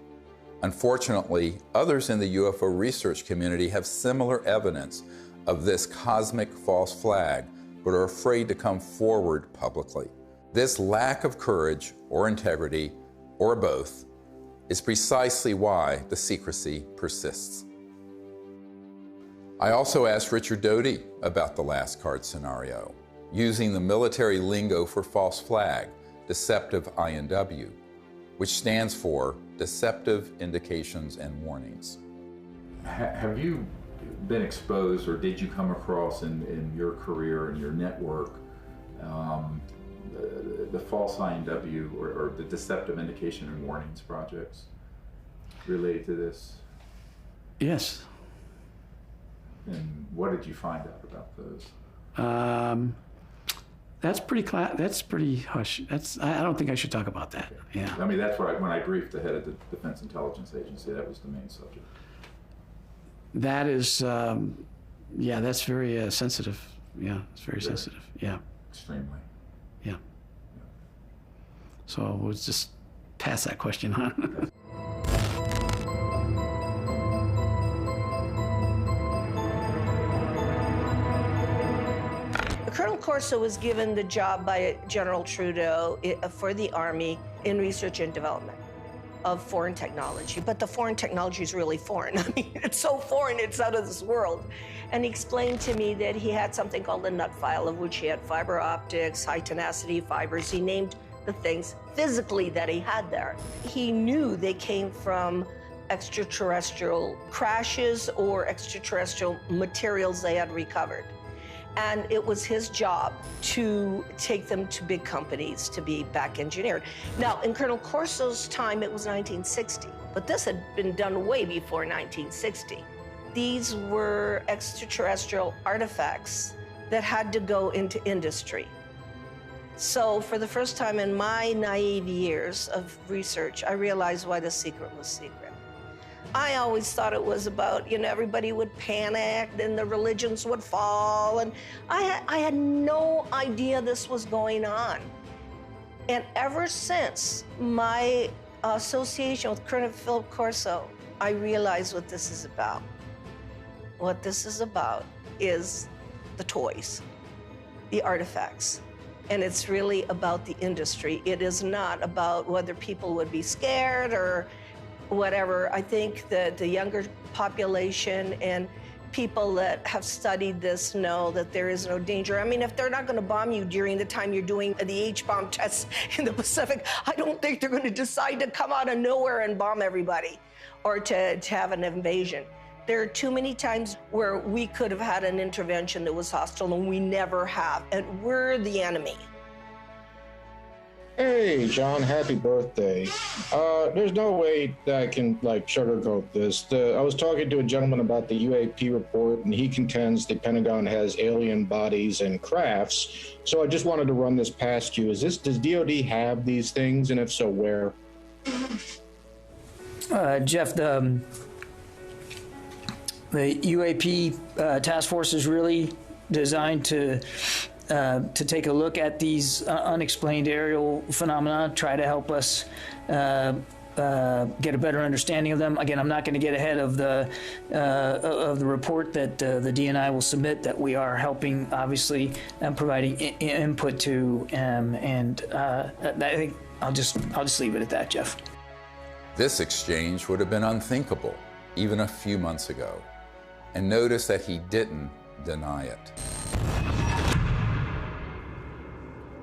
Unfortunately, others in the UFO research community have similar evidence of this cosmic false flag, but are afraid to come forward publicly. This lack of courage or integrity, or both, is precisely why the secrecy persists." I also asked Richard Doty about the last card scenario, using the military lingo for false flag, deceptive INW, which stands for Deceptive Indications and Warnings. Have you been exposed, or did you come across in your career and your network the false INW or the Deceptive Indication and Warnings projects related to this? Yes. And what did you find out about those? That's pretty hush. I don't think I should talk about that. Yeah. I mean, that's what when I briefed the head of the Defense Intelligence Agency, that was the main subject. That is, that's very sensitive. Yeah, it's very sensitive. Yeah. Extremely. Yeah. So we'll just pass that question on. Colonel Corso was given the job by General Trudeau for the Army in research and development of foreign technology. But the foreign technology is really foreign. I mean, it's so foreign, it's out of this world. And he explained to me that he had something called the nut file, of which he had fiber optics, high tenacity fibers. He named the things physically that he had there. He knew they came from extraterrestrial crashes or extraterrestrial materials they had recovered. And it was his job to take them to big companies to be back engineered. Now, in Colonel Corso's time, it was 1960, but this had been done way before 1960. These were extraterrestrial artifacts that had to go into industry. So for the first time in my naive years of research, I realized why the secret was secret. I always thought it was about, everybody would panic, then the religions would fall, and I had no idea this was going on. And ever since my association with Colonel Philip Corso, I realized what this is about. What this is about is the toys, the artifacts. And it's really about the industry. It is not about whether people would be scared or whatever. I think that the younger population and people that have studied this know that there is no danger. I mean, if they're not going to bomb you during the time you're doing the H-bomb tests in the Pacific, I don't think they're going to decide to come out of nowhere and bomb everybody or to have an invasion. There are too many times where we could have had an intervention that was hostile, and we never have, and we're the enemy. Hey, John, happy birthday. There's no way that I can, sugarcoat this. I was talking to a gentleman about the UAP report, and he contends the Pentagon has alien bodies and crafts. So I just wanted to run this past you. Does DOD have these things, and if so, where? Jeff, the UAP task force is really designed to take a look at these unexplained aerial phenomena, try to help us get a better understanding of them. Again, I'm not going to get ahead of the report that the DNI will submit, that we are helping, obviously, and providing input to, and I think I'll just leave it at that, Jeff. This exchange would have been unthinkable even a few months ago. And notice that he didn't deny it.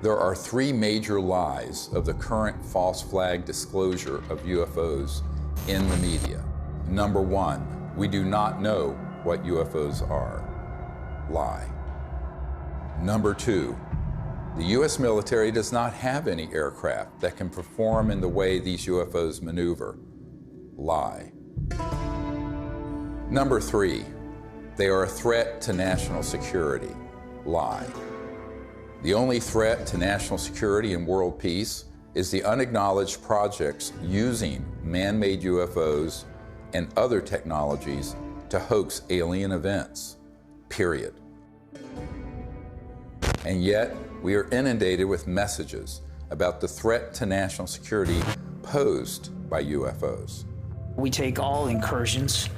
There are three major lies of the current false flag disclosure of UFOs in the media. Number one, we do not know what UFOs are. Lie. Number two, the U.S. military does not have any aircraft that can perform in the way these UFOs maneuver. Lie. Number three, they are a threat to national security. Lie. The only threat to national security and world peace is the unacknowledged projects using man-made UFOs and other technologies to hoax alien events, period. And yet, we are inundated with messages about the threat to national security posed by UFOs. We take all incursions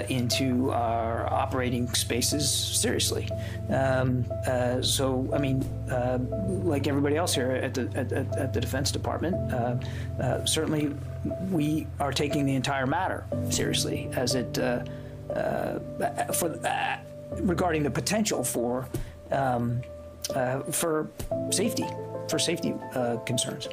into our operating spaces seriously. So, I mean, like everybody else here at the Defense Department, certainly we are taking the entire matter seriously as it regarding the potential for safety concerns.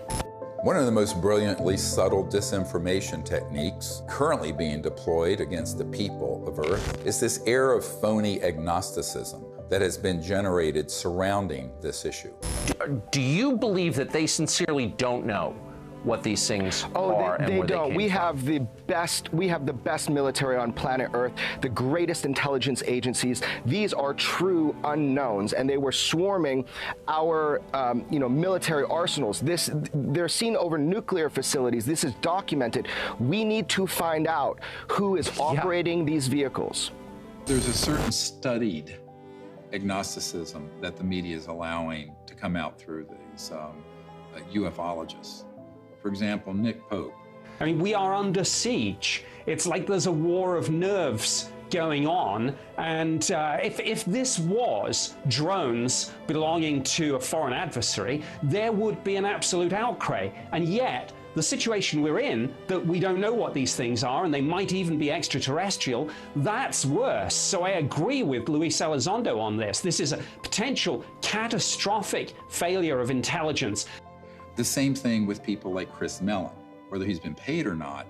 One of the most brilliantly subtle disinformation techniques currently being deployed against the people of Earth is this air of phony agnosticism that has been generated surrounding this issue. Do you believe that they sincerely don't know what these things are and where they don't? We have the best military on planet Earth, the greatest intelligence agencies. These are true unknowns, and they were swarming our military arsenals. They're seen over nuclear facilities. This is documented. We need to find out who is operating these vehicles. There's a certain studied agnosticism that the media is allowing to come out through these ufologists. For example, Nick Pope. I mean, we are under siege. It's like there's a war of nerves going on. And if this was drones belonging to a foreign adversary, there would be an absolute outcry. And yet, the situation we're in, that we don't know what these things are, and they might even be extraterrestrial, that's worse. So I agree with Luis Elizondo on this. This is a potential catastrophic failure of intelligence. The same thing with people like Chris Mellon, whether he's been paid or not.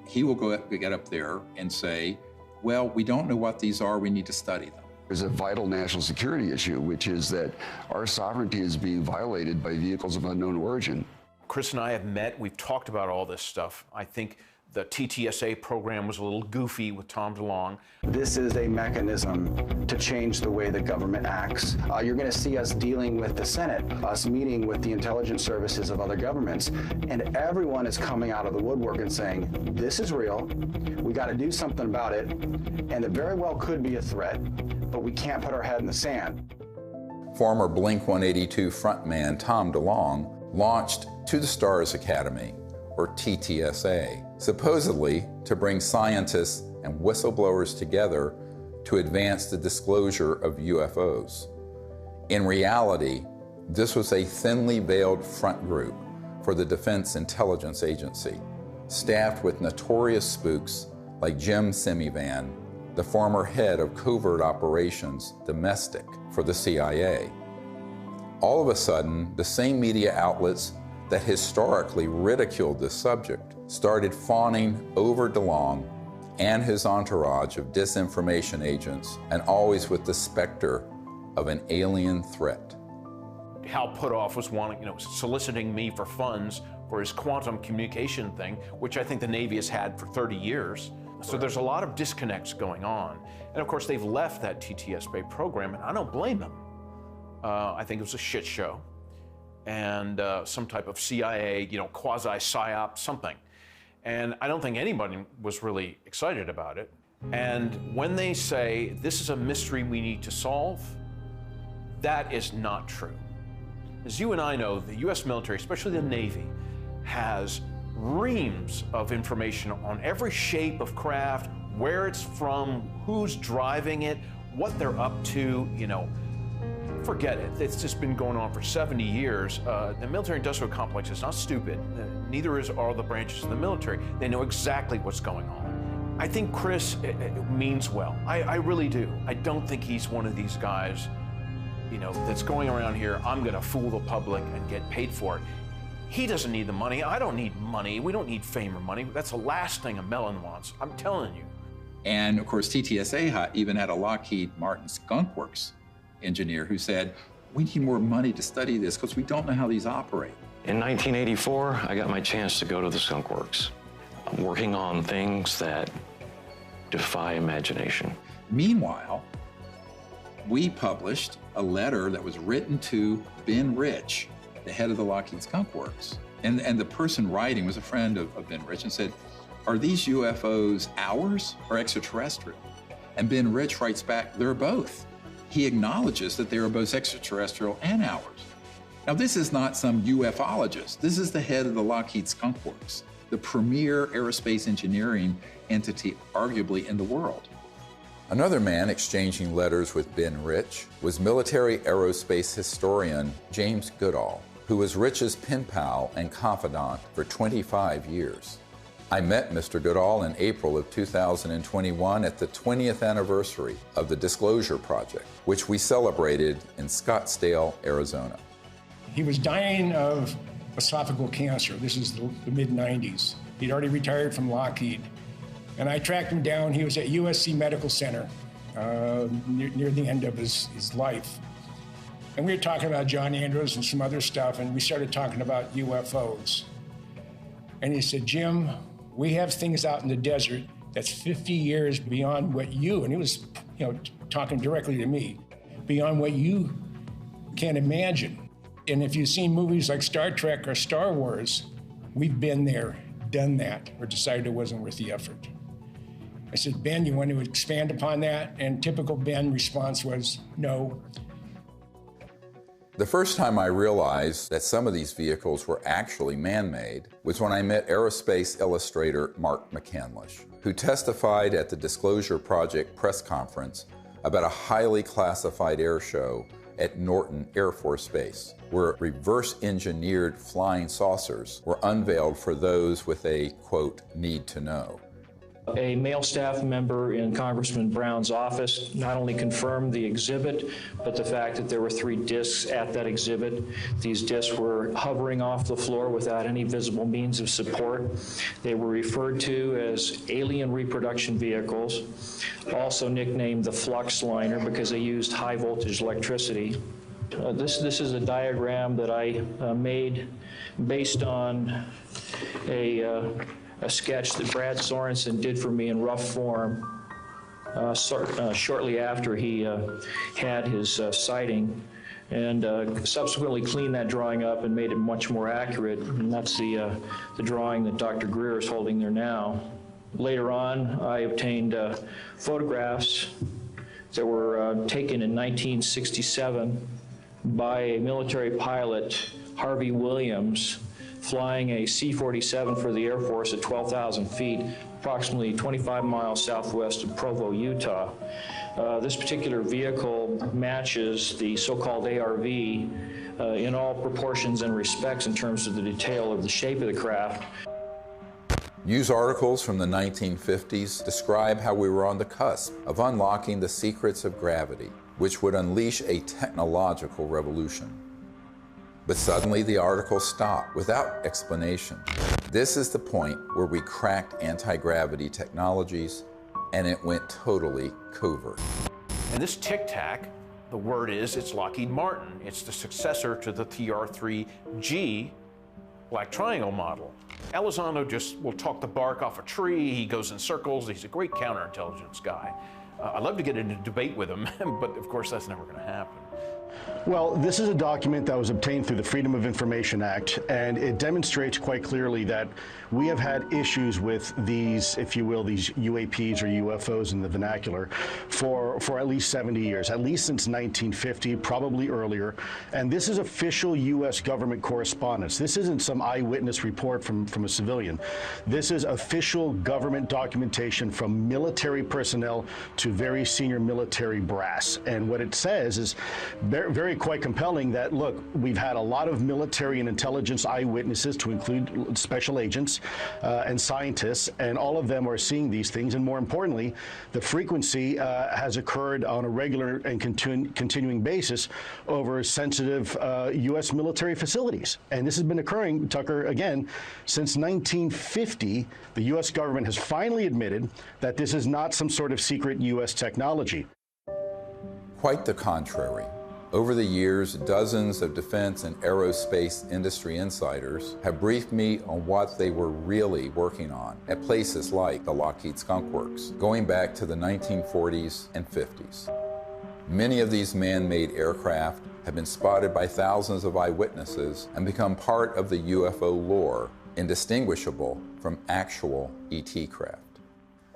he will get up there and say, well, we don't know what these are, we need to study them. There's a vital national security issue, which is that our sovereignty is being violated by vehicles of unknown origin. Chris and I have met, we've talked about all this stuff. I think the TTSA program was a little goofy with Tom DeLonge. This is a mechanism to change the way the government acts. You're going to see us dealing with the Senate, us meeting with the intelligence services of other governments, and everyone is coming out of the woodwork and saying, this is real, we got to do something about it, and it very well could be a threat, but we can't put our head in the sand. Former Blink-182 frontman Tom DeLonge launched To the Stars Academy, or TTSA, supposedly to bring scientists and whistleblowers together to advance the disclosure of UFOs. In reality, this was a thinly veiled front group for the Defense Intelligence Agency, staffed with notorious spooks like Jim Semivan, the former head of covert operations domestic for the CIA. All of a sudden, the same media outlets that historically ridiculed this subject started fawning over DeLonge and his entourage of disinformation agents, and always with the specter of an alien threat. Hal Puthoff was soliciting me for funds for his quantum communication thing, which I think the Navy has had for 30 years. So there's a lot of disconnects going on. And of course, they've left that TTSA program, and I don't blame them. I think it was a shit show. And some type of CIA, quasi-psyop, something. And I don't think anybody was really excited about it. And when they say, this is a mystery we need to solve, that is not true. As you and I know, the US military, especially the Navy, has reams of information on every shape of craft, where it's from, who's driving it, what they're up to, Forget it. It's just been going on for 70 years. The military-industrial complex is not stupid. Neither are the branches of the military. They know exactly what's going on. I think Chris means well. I really do. I don't think he's one of these guys, that's going around here, I'm going to fool the public and get paid for it. He doesn't need the money. I don't need money. We don't need fame or money. That's the last thing a melon wants. I'm telling you. And of course, TTSA even had a Lockheed Martin Skunk Works engineer who said, we need more money to study this because we don't know how these operate. In 1984, I got my chance to go to the Skunk Works. I'm working on things that defy imagination. Meanwhile, we published a letter that was written to Ben Rich, the head of the Lockheed Skunk Works. And the person writing was a friend of Ben Rich and said, are these UFOs ours or extraterrestrial? And Ben Rich writes back, they're both. He acknowledges that they are both extraterrestrial and ours. Now, this is not some ufologist. This is the head of the Lockheed Skunk Works, the premier aerospace engineering entity arguably in the world. Another man exchanging letters with Ben Rich was military aerospace historian James Goodall, who was Rich's pen pal and confidant for 25 years. I met Mr. Goodall in April of 2021 at the 20th anniversary of the Disclosure Project, which we celebrated in Scottsdale, Arizona. He was dying of esophageal cancer. This is the mid-90s. He'd already retired from Lockheed. And I tracked him down. He was at USC Medical Center near the end of his life. And we were talking about John Andrews and some other stuff, and we started talking about UFOs. And he said, Jim, we have things out in the desert that's 50 years beyond what you, and he was talking directly to me, beyond what you can imagine. And if you've seen movies like Star Trek or Star Wars, we've been there, done that, or decided it wasn't worth the effort. I said, Ben, you want to expand upon that? And typical Ben response was, no. The first time I realized that some of these vehicles were actually man-made was when I met aerospace illustrator Mark McCandlish, who testified at the Disclosure Project press conference about a highly classified air show at Norton Air Force Base, where reverse-engineered flying saucers were unveiled for those with a, quote, need to know. A male staff member in Congressman Brown's office not only confirmed the exhibit, but the fact that there were 3 discs at that exhibit. These discs were hovering off the floor without any visible means of support. They were referred to as alien reproduction vehicles, also nicknamed the flux liner because they used high voltage electricity. This is a diagram that I made based on a sketch that Brad Sorensen did for me in rough form shortly after he had his sighting, and subsequently cleaned that drawing up and made it much more accurate. And that's the drawing that Dr. Greer is holding there now. Later on, I obtained photographs that were taken in 1967 by a military pilot, Harvey Williams, flying a C-47 for the Air Force at 12,000 feet, approximately 25 miles southwest of Provo, Utah. This particular vehicle matches the so-called ARV in all proportions and respects in terms of the detail of the shape of the craft. News articles from the 1950s describe how we were on the cusp of unlocking the secrets of gravity, which would unleash a technological revolution. But suddenly the article stopped without explanation. This is the point where we cracked anti-gravity technologies and it went totally covert. And this Tic Tac, the word is, it's Lockheed Martin. It's the successor to the TR-3G Black Triangle model. Elizondo just will talk the bark off a tree. He goes in circles. He's a great counterintelligence guy. I'd love to get into a debate with him, but of course that's never going to happen. Well, this is a document that was obtained through the Freedom of Information Act, and it demonstrates quite clearly that we have had issues with these, if you will, these UAPs or UFOs in the vernacular for at least 70 years, at least since 1950, probably earlier. And this is official U.S. government correspondence. This isn't some eyewitness report from a civilian. This is official government documentation from military personnel to very senior military brass. And what it says is very quite compelling that, look, we've had a lot of military and intelligence eyewitnesses, to include special agents and scientists, and all of them are seeing these things. And more importantly, the frequency has occurred on a regular and continuing basis over sensitive U.S. military facilities. And this has been occurring, Tucker, again, since 1950. The U.S. government has finally admitted that this is not some sort of secret U.S. technology. Quite the contrary. Over the years, dozens of defense and aerospace industry insiders have briefed me on what they were really working on at places like the Lockheed Skunk Works, going back to the 1940s and 50s. Many of these man-made aircraft have been spotted by thousands of eyewitnesses and become part of the UFO lore, indistinguishable from actual ET craft.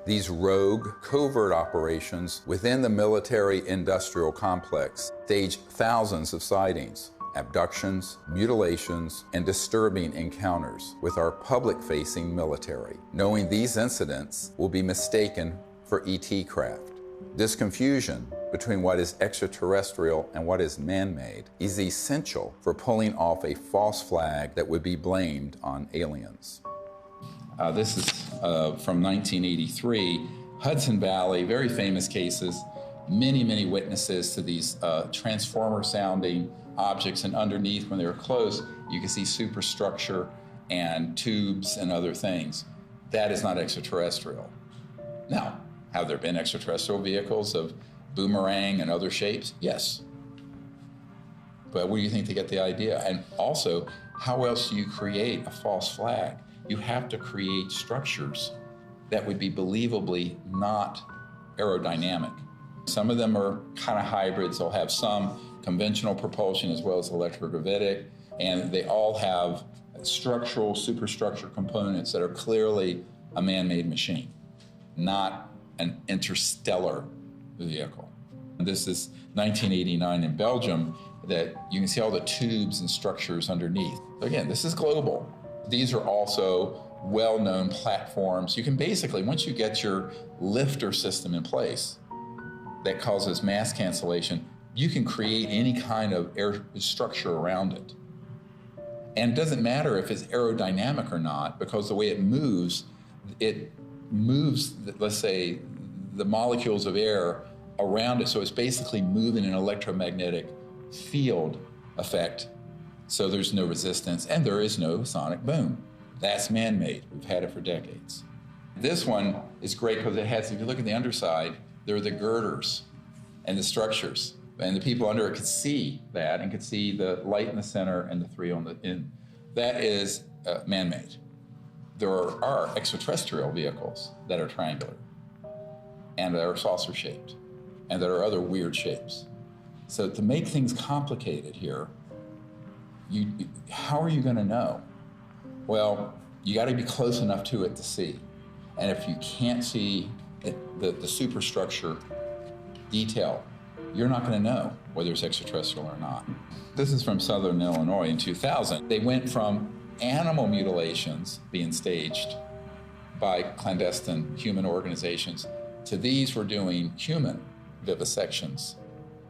These rogue, covert operations within the military-industrial complex stage thousands of sightings, abductions, mutilations, and disturbing encounters with our public-facing military, knowing these incidents will be mistaken for ET craft. This confusion between what is extraterrestrial and what is man-made is essential for pulling off a false flag that would be blamed on aliens. This is from 1983, Hudson Valley, very famous cases, many witnesses to these transformer-sounding objects, and underneath, when they were close, you can see superstructure and tubes and other things. That is not extraterrestrial. Now, have there been extraterrestrial vehicles of boomerang and other shapes? Yes. But where do you think they get the idea? And also, how else do you create a false flag? You have to create structures that would be believably not aerodynamic. Some of them are kind of hybrids. They'll have some conventional propulsion as well as electrogravitic, and they all have structural, superstructure components that are clearly a man-made machine, not an interstellar vehicle. This is 1989 in Belgium, that you can see all the tubes and structures underneath. Again, this is global. These are also well-known platforms. You can basically, once you get your lifter system in place that causes mass cancellation, you can create any kind of air structure around it. And it doesn't matter if it's aerodynamic or not, because the way it moves, it moves, let's say, the molecules of air around it, so it's basically moving an electromagnetic field effect, so there's no resistance and there is no sonic boom. That's man-made. We've had it for decades. This one is great because it has, if you look at the underside, there are the girders and the structures, and the people under it could see that and could see the light in the center and the three on the end. That is man-made. There are extraterrestrial vehicles that are triangular and that are saucer-shaped and that are other weird shapes. So to make things complicated here, how are you going to know? Well, you got to be close enough to it to see. And if you can't see the superstructure detail, you're not going to know whether it's extraterrestrial or not. This is from Southern Illinois in 2000. They went from animal mutilations being staged by clandestine human organizations to these were doing human vivisections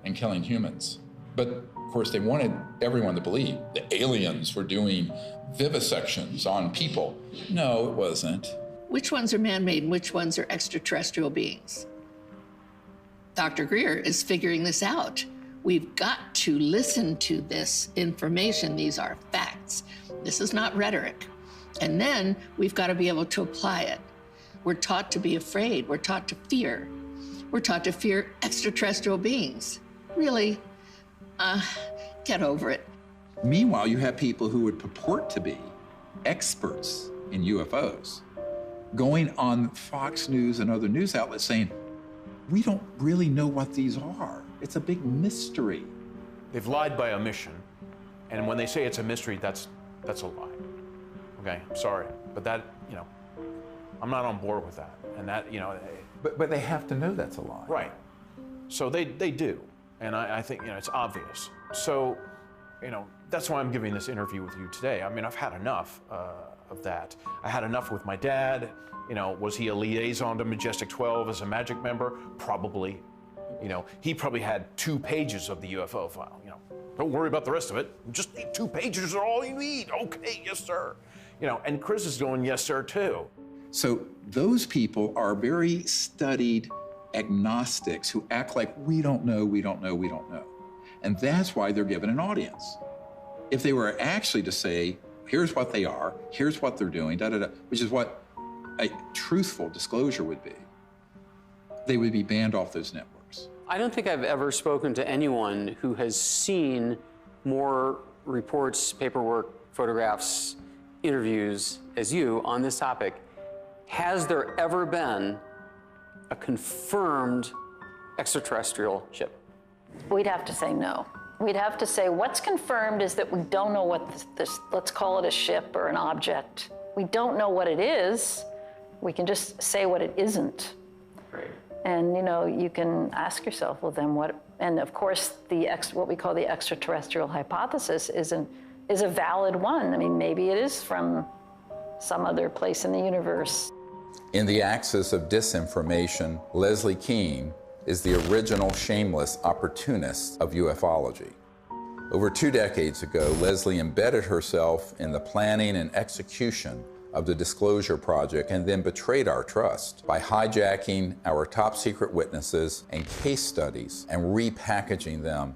and killing humans. But of course, they wanted everyone to believe the aliens were doing vivisections on people. No, it wasn't. Which ones are man-made and which ones are extraterrestrial beings? Dr. Greer is figuring this out. We've got to listen to this information. These are facts. This is not rhetoric. And then we've got to be able to apply it. We're taught to be afraid. We're taught to fear. We're taught to fear extraterrestrial beings. Really? Get over it. Meanwhile, you have people who would purport to be experts in UFOs going on Fox News and other news outlets saying, we don't really know what these are. It's a big mystery. They've lied by omission, and when they say it's a mystery, that's a lie. Okay, I'm sorry, but that, I'm not on board with that. And that, But they have to know that's a lie. Right. So they do, and I think, it's obvious. So, that's why I'm giving this interview with you today. I mean, I've had enough of that. I had enough with my dad. Was he a liaison to Majestic 12 as a magic member? Probably. He probably had 2 pages of the UFO file. Don't worry about the rest of it. Just 2 pages are all you need. Okay, yes, sir. And Chris is going, yes, sir, too. So those people are very studied agnostics who act like we don't know, we don't know, we don't know. And that's why they're given an audience. If they were actually to say, here's what they are, here's what they're doing, which is what a truthful disclosure would be, they would be banned off those networks. I don't think I've ever spoken to anyone who has seen more reports, paperwork, photographs, interviews as you on this topic. Has there ever been a confirmed extraterrestrial ship? We'd have to say no. We'd have to say what's confirmed is that we don't know what this, let's call it a ship or an object. We don't know what it is. We can just say what it isn't. Right. And you can ask yourself, well then what, and of course what we call the extraterrestrial hypothesis is a valid one. I mean, maybe it is from some other place in the universe. In the axis of disinformation, Leslie Kean is the original shameless opportunist of ufology. Over 2 decades ago, Leslie embedded herself in the planning and execution of the Disclosure Project and then betrayed our trust by hijacking our top secret witnesses and case studies and repackaging them.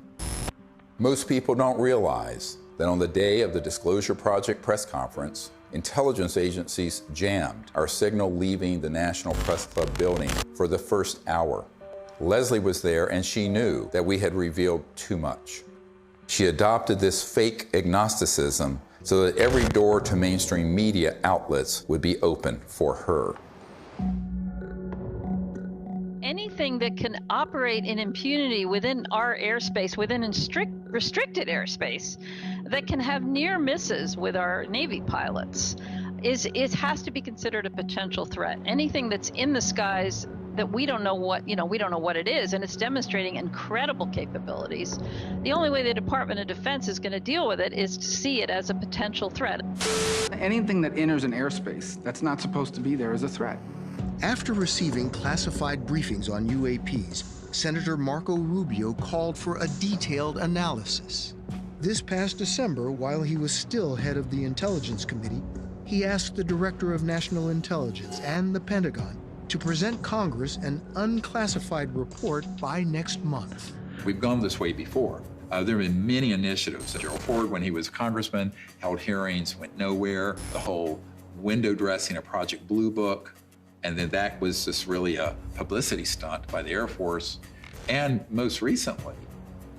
Most people don't realize that on the day of the Disclosure Project press conference, intelligence agencies jammed our signal leaving the National Press Club building for the first hour. Leslie was there and she knew that we had revealed too much. She adopted this fake agnosticism so that every door to mainstream media outlets would be open for her. Anything that can operate in impunity within our airspace, within restricted airspace, that can have near misses with our Navy pilots, it has to be considered a potential threat. Anything that's in the skies that we don't know what, we don't know what it is, and it's demonstrating incredible capabilities. The only way the Department of Defense is going to deal with it is to see it as a potential threat. Anything that enters an airspace that's not supposed to be there is a threat. After receiving classified briefings on UAPs, Senator Marco Rubio called for a detailed analysis. This past December, while he was still head of the Intelligence Committee, he he asked the Director of National Intelligence and the Pentagon to present Congress an unclassified report by next month. We've gone this way before. There have been many initiatives. Gerald Ford, when he was congressman, held hearings, went nowhere. The whole window dressing of Project Blue Book, and then that was just really a publicity stunt by the Air Force. And most recently,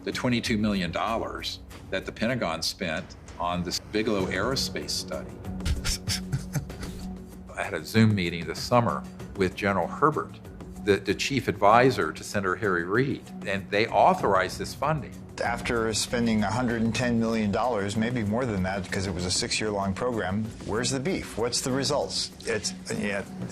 the $22 million that the Pentagon spent on this Bigelow aerospace study. I had a Zoom meeting this summer with General Herbert, the chief advisor to Senator Harry Reid, and they authorized this funding. After spending $110 million, maybe more than that, because it was a 6-year-long program, where's the beef? What's the results?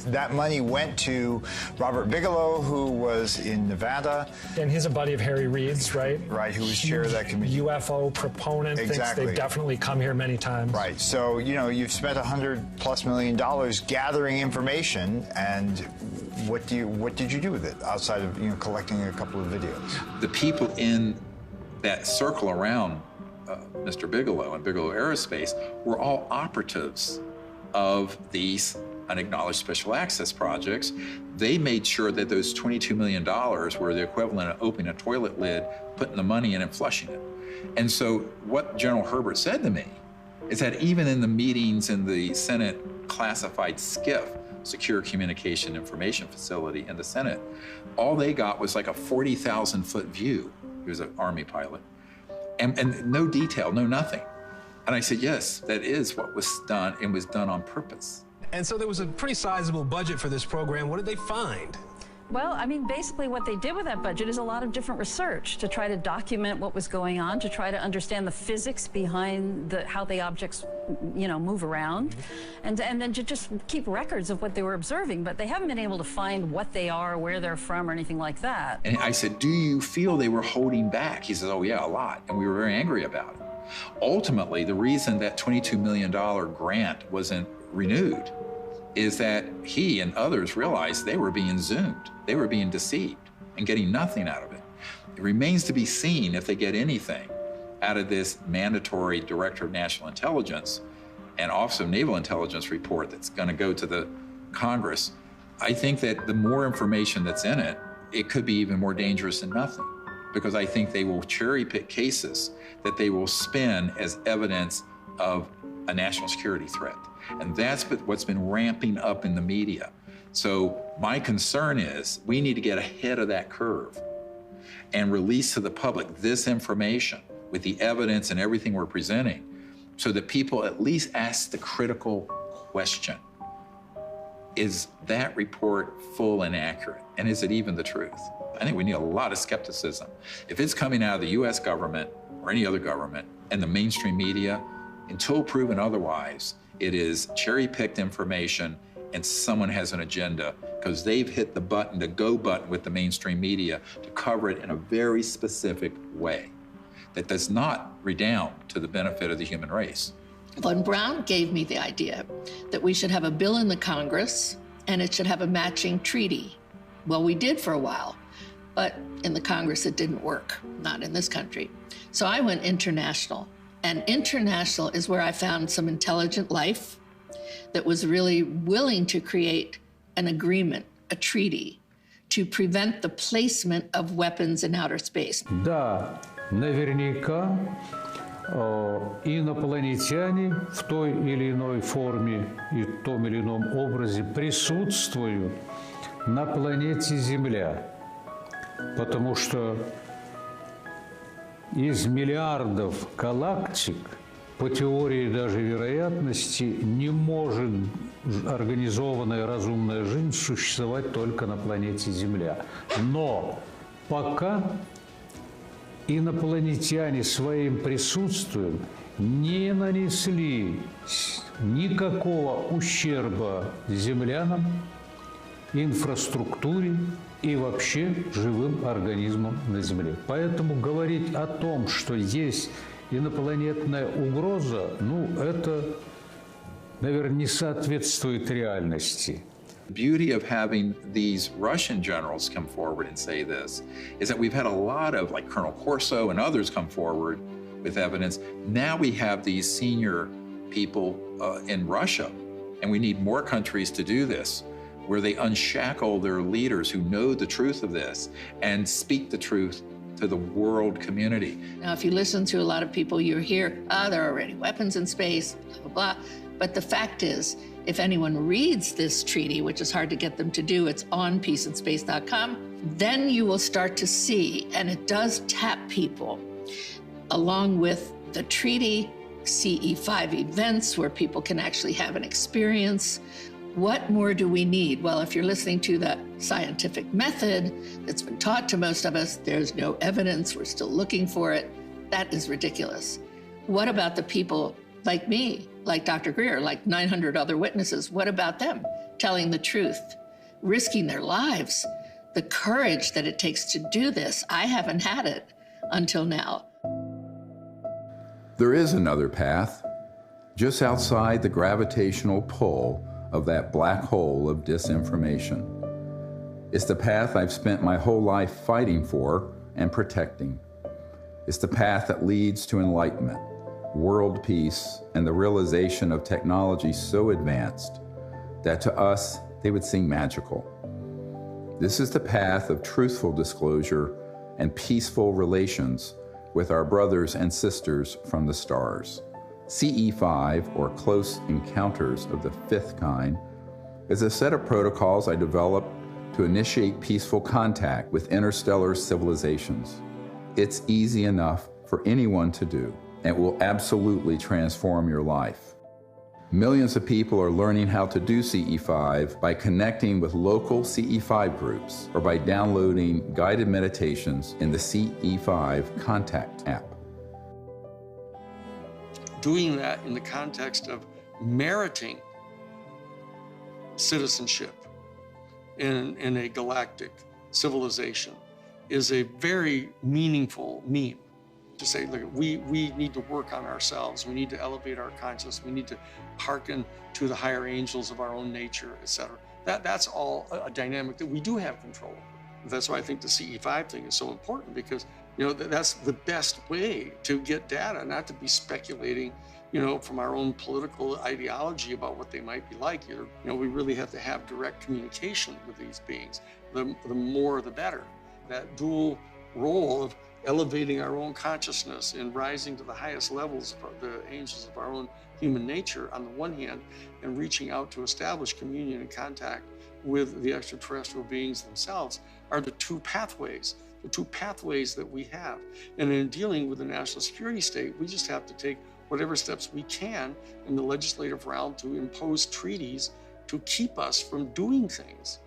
That money went to Robert Bigelow, who was in Nevada. And he's a buddy of Harry Reid's, right? Right, who was chair of that committee. UFO proponent, exactly. Thinks they've definitely come here many times. Right, so, you've spent $100+ million gathering information, and what did you do with it, outside of, collecting a couple of videos? The people in that circle around Mr. Bigelow and Bigelow Aerospace were all operatives of these unacknowledged special access projects. They made sure that those $22 million were the equivalent of opening a toilet lid, putting the money in and flushing it. And so what General Herbert said to me is that even in the meetings in the Senate classified SCIF, Secure Communication Information Facility in the Senate, all they got was like a 40,000-foot view. He was an Army pilot. And no detail, no nothing. And I said, yes, that is what was done, and was done on purpose. And so there was a pretty sizable budget for this program. What did they find? Well, I mean, basically what they did with that budget is a lot of different research to try to document what was going on, to try to understand the physics behind how the objects, move around, and then to just keep records of what they were observing. But they haven't been able to find what they are, where they're from, or anything like that. And I said, do you feel they were holding back? He says, oh yeah, a lot. And we were very angry about it. Ultimately, the reason that $22 million grant wasn't renewed is that he and others realized they were being zoomed. They were being deceived and getting nothing out of it. It remains to be seen if they get anything out of this mandatory Director of National Intelligence and Office of Naval Intelligence report that's going to go to the Congress. I think that the more information that's in it, it could be even more dangerous than nothing, because I think they will cherry pick cases that they will spin as evidence of a national security threat. And that's what's been ramping up in the media. So my concern is we need to get ahead of that curve and release to the public this information with the evidence and everything we're presenting, so that people at least ask the critical question: is that report full and accurate? And is it even the truth? I think we need a lot of skepticism. If it's coming out of the US government or any other government and the mainstream media, until proven otherwise, it is cherry-picked information and someone has an agenda because they've hit the button, the go button with the mainstream media to cover it in a very specific way that does not redound to the benefit of the human race. Von Braun gave me the idea that we should have a bill in the Congress and it should have a matching treaty. Well, we did for a while, but in the Congress it didn't work, not in this country. So I went international, and international is where I found some intelligent life that was really willing to create an agreement, a treaty, to prevent the placement of weapons in outer space. Да, наверняка инопланетяне в той или иной форме и в том или ином образе присутствуют на планете Земля, потому что из миллиардов галактик по теории даже вероятности не может организованная разумная жизнь существовать только на планете Земля. Но пока инопланетяне своим присутствием не нанесли никакого ущерба землянам, инфраструктуре и вообще живым организмам на Земле. Поэтому говорить о том, что есть инопланетная угроза, это, наверное, не соответствует реальности. The beauty of having these Russian generals come forward and say this is that we've had a lot of, like Colonel Corso and others, come forward with evidence. Now we have these senior people in Russia And we need more countries to do this, where they unshackle their leaders who know the truth of this and speak the truth to the world community. Now, if you listen to a lot of people, you hear, there are already weapons in space, blah, blah, blah. But the fact is, if anyone reads this treaty, which is hard to get them to do, it's on peaceandspace.com, then you will start to see, and it does tap people, along with the treaty, CE5 events where people can actually have an experience. What more do we need? Well, if you're listening to the scientific method that's been taught to most of us, there's no evidence, we're still looking for it. That is ridiculous. What about the people like me, like Dr. Greer, like 900 other witnesses? What about them telling the truth, risking their lives? The courage that it takes to do this, I haven't had it until now. There is another path, just outside the gravitational pull of that black hole of disinformation. It's the path I've spent my whole life fighting for and protecting. It's the path that leads to enlightenment, world peace, and the realization of technology so advanced that to us, they would seem magical. This is the path of truthful disclosure and peaceful relations with our brothers and sisters from the stars. CE5, or Close Encounters of the Fifth Kind, is a set of protocols I developed to initiate peaceful contact with interstellar civilizations. It's easy enough for anyone to do, and will absolutely transform your life. Millions of people are learning how to do CE5 by connecting with local CE5 groups or by downloading guided meditations in the CE5 Contact app. Doing that in the context of meriting citizenship in a galactic civilization is a very meaningful meme. To say, look, we need to work on ourselves. We need to elevate our consciousness. We need to hearken to the higher angels of our own nature, etc. That's all a dynamic that we do have control over. That's why I think the CE5 thing is so important, because that's the best way to get data, not to be speculating, from our own political ideology about what they might be like. We really have to have direct communication with these beings. The more, the better. That dual role of elevating our own consciousness and rising to the highest levels of the angels of our own human nature on the one hand, and reaching out to establish communion and contact with the extraterrestrial beings themselves are the two pathways that we have. And in dealing with the national security state, we just have to take whatever steps we can in the legislative realm to impose treaties to keep us from doing things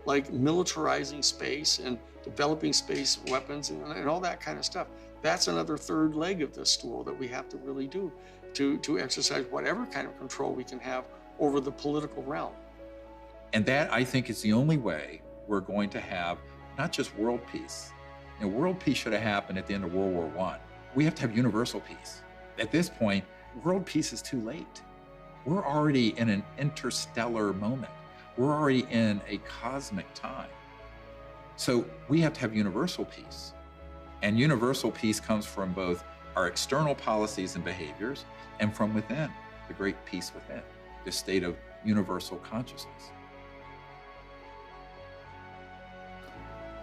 like militarizing space and developing space weapons and all that kind of stuff. That's another third leg of this stool that we have to really do to exercise whatever kind of control we can have over the political realm. And that, I think, is the only way we're going to have not just world peace. World peace should have happened at the end of World War I. We have to have universal peace. At this point, world peace is too late. We're already in an interstellar moment. We're already in a cosmic time. So we have to have universal peace. And universal peace comes from both our external policies and behaviors and from within, the great peace within, the state of universal consciousness.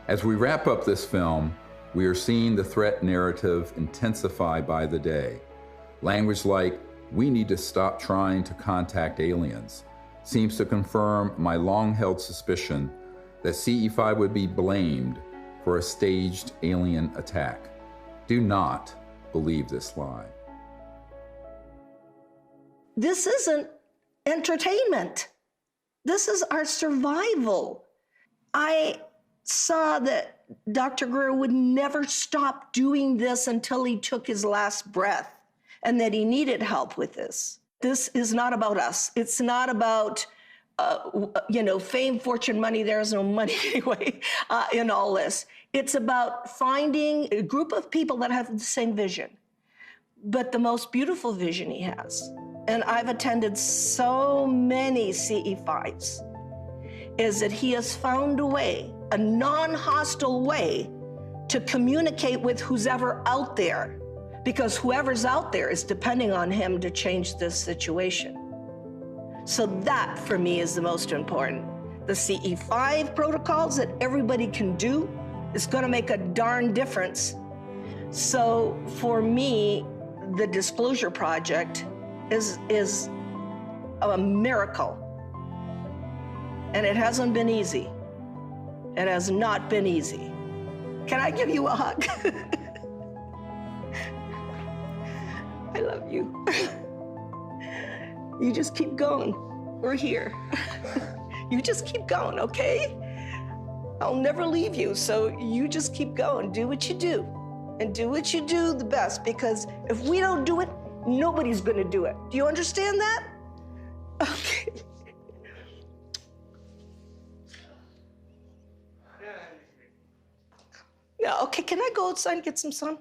As we wrap up this film, we are seeing the threat narrative intensify by the day. Language like, "We need to stop trying to contact aliens," seems to confirm my long-held suspicion that CE5 would be blamed for a staged alien attack. Do not believe this lie. This isn't entertainment. This is our survival. I saw that Dr. Greer would never stop doing this until he took his last breath, and that he needed help with this. This is not about us. It's not about fame, fortune, money. There's no money anyway in all this. It's about finding a group of people that have the same vision, but the most beautiful vision he has. And I've attended so many CE5s, is that he has found a way, a non-hostile way, to communicate with who's ever out there, because whoever's out there is depending on him to change this situation. So that, for me, is the most important. The CE5 protocols that everybody can do is going to make a darn difference. So for me, the Disclosure Project is a miracle. And it hasn't been easy. It has not been easy. Can I give you a hug? I love you. You just keep going. We're here. You just keep going, okay? I'll never leave you, so you just keep going. Do what you do. And do what you do the best, because if we don't do it, nobody's gonna do it. Do you understand that? Okay. No, okay, can I go outside and get some sun?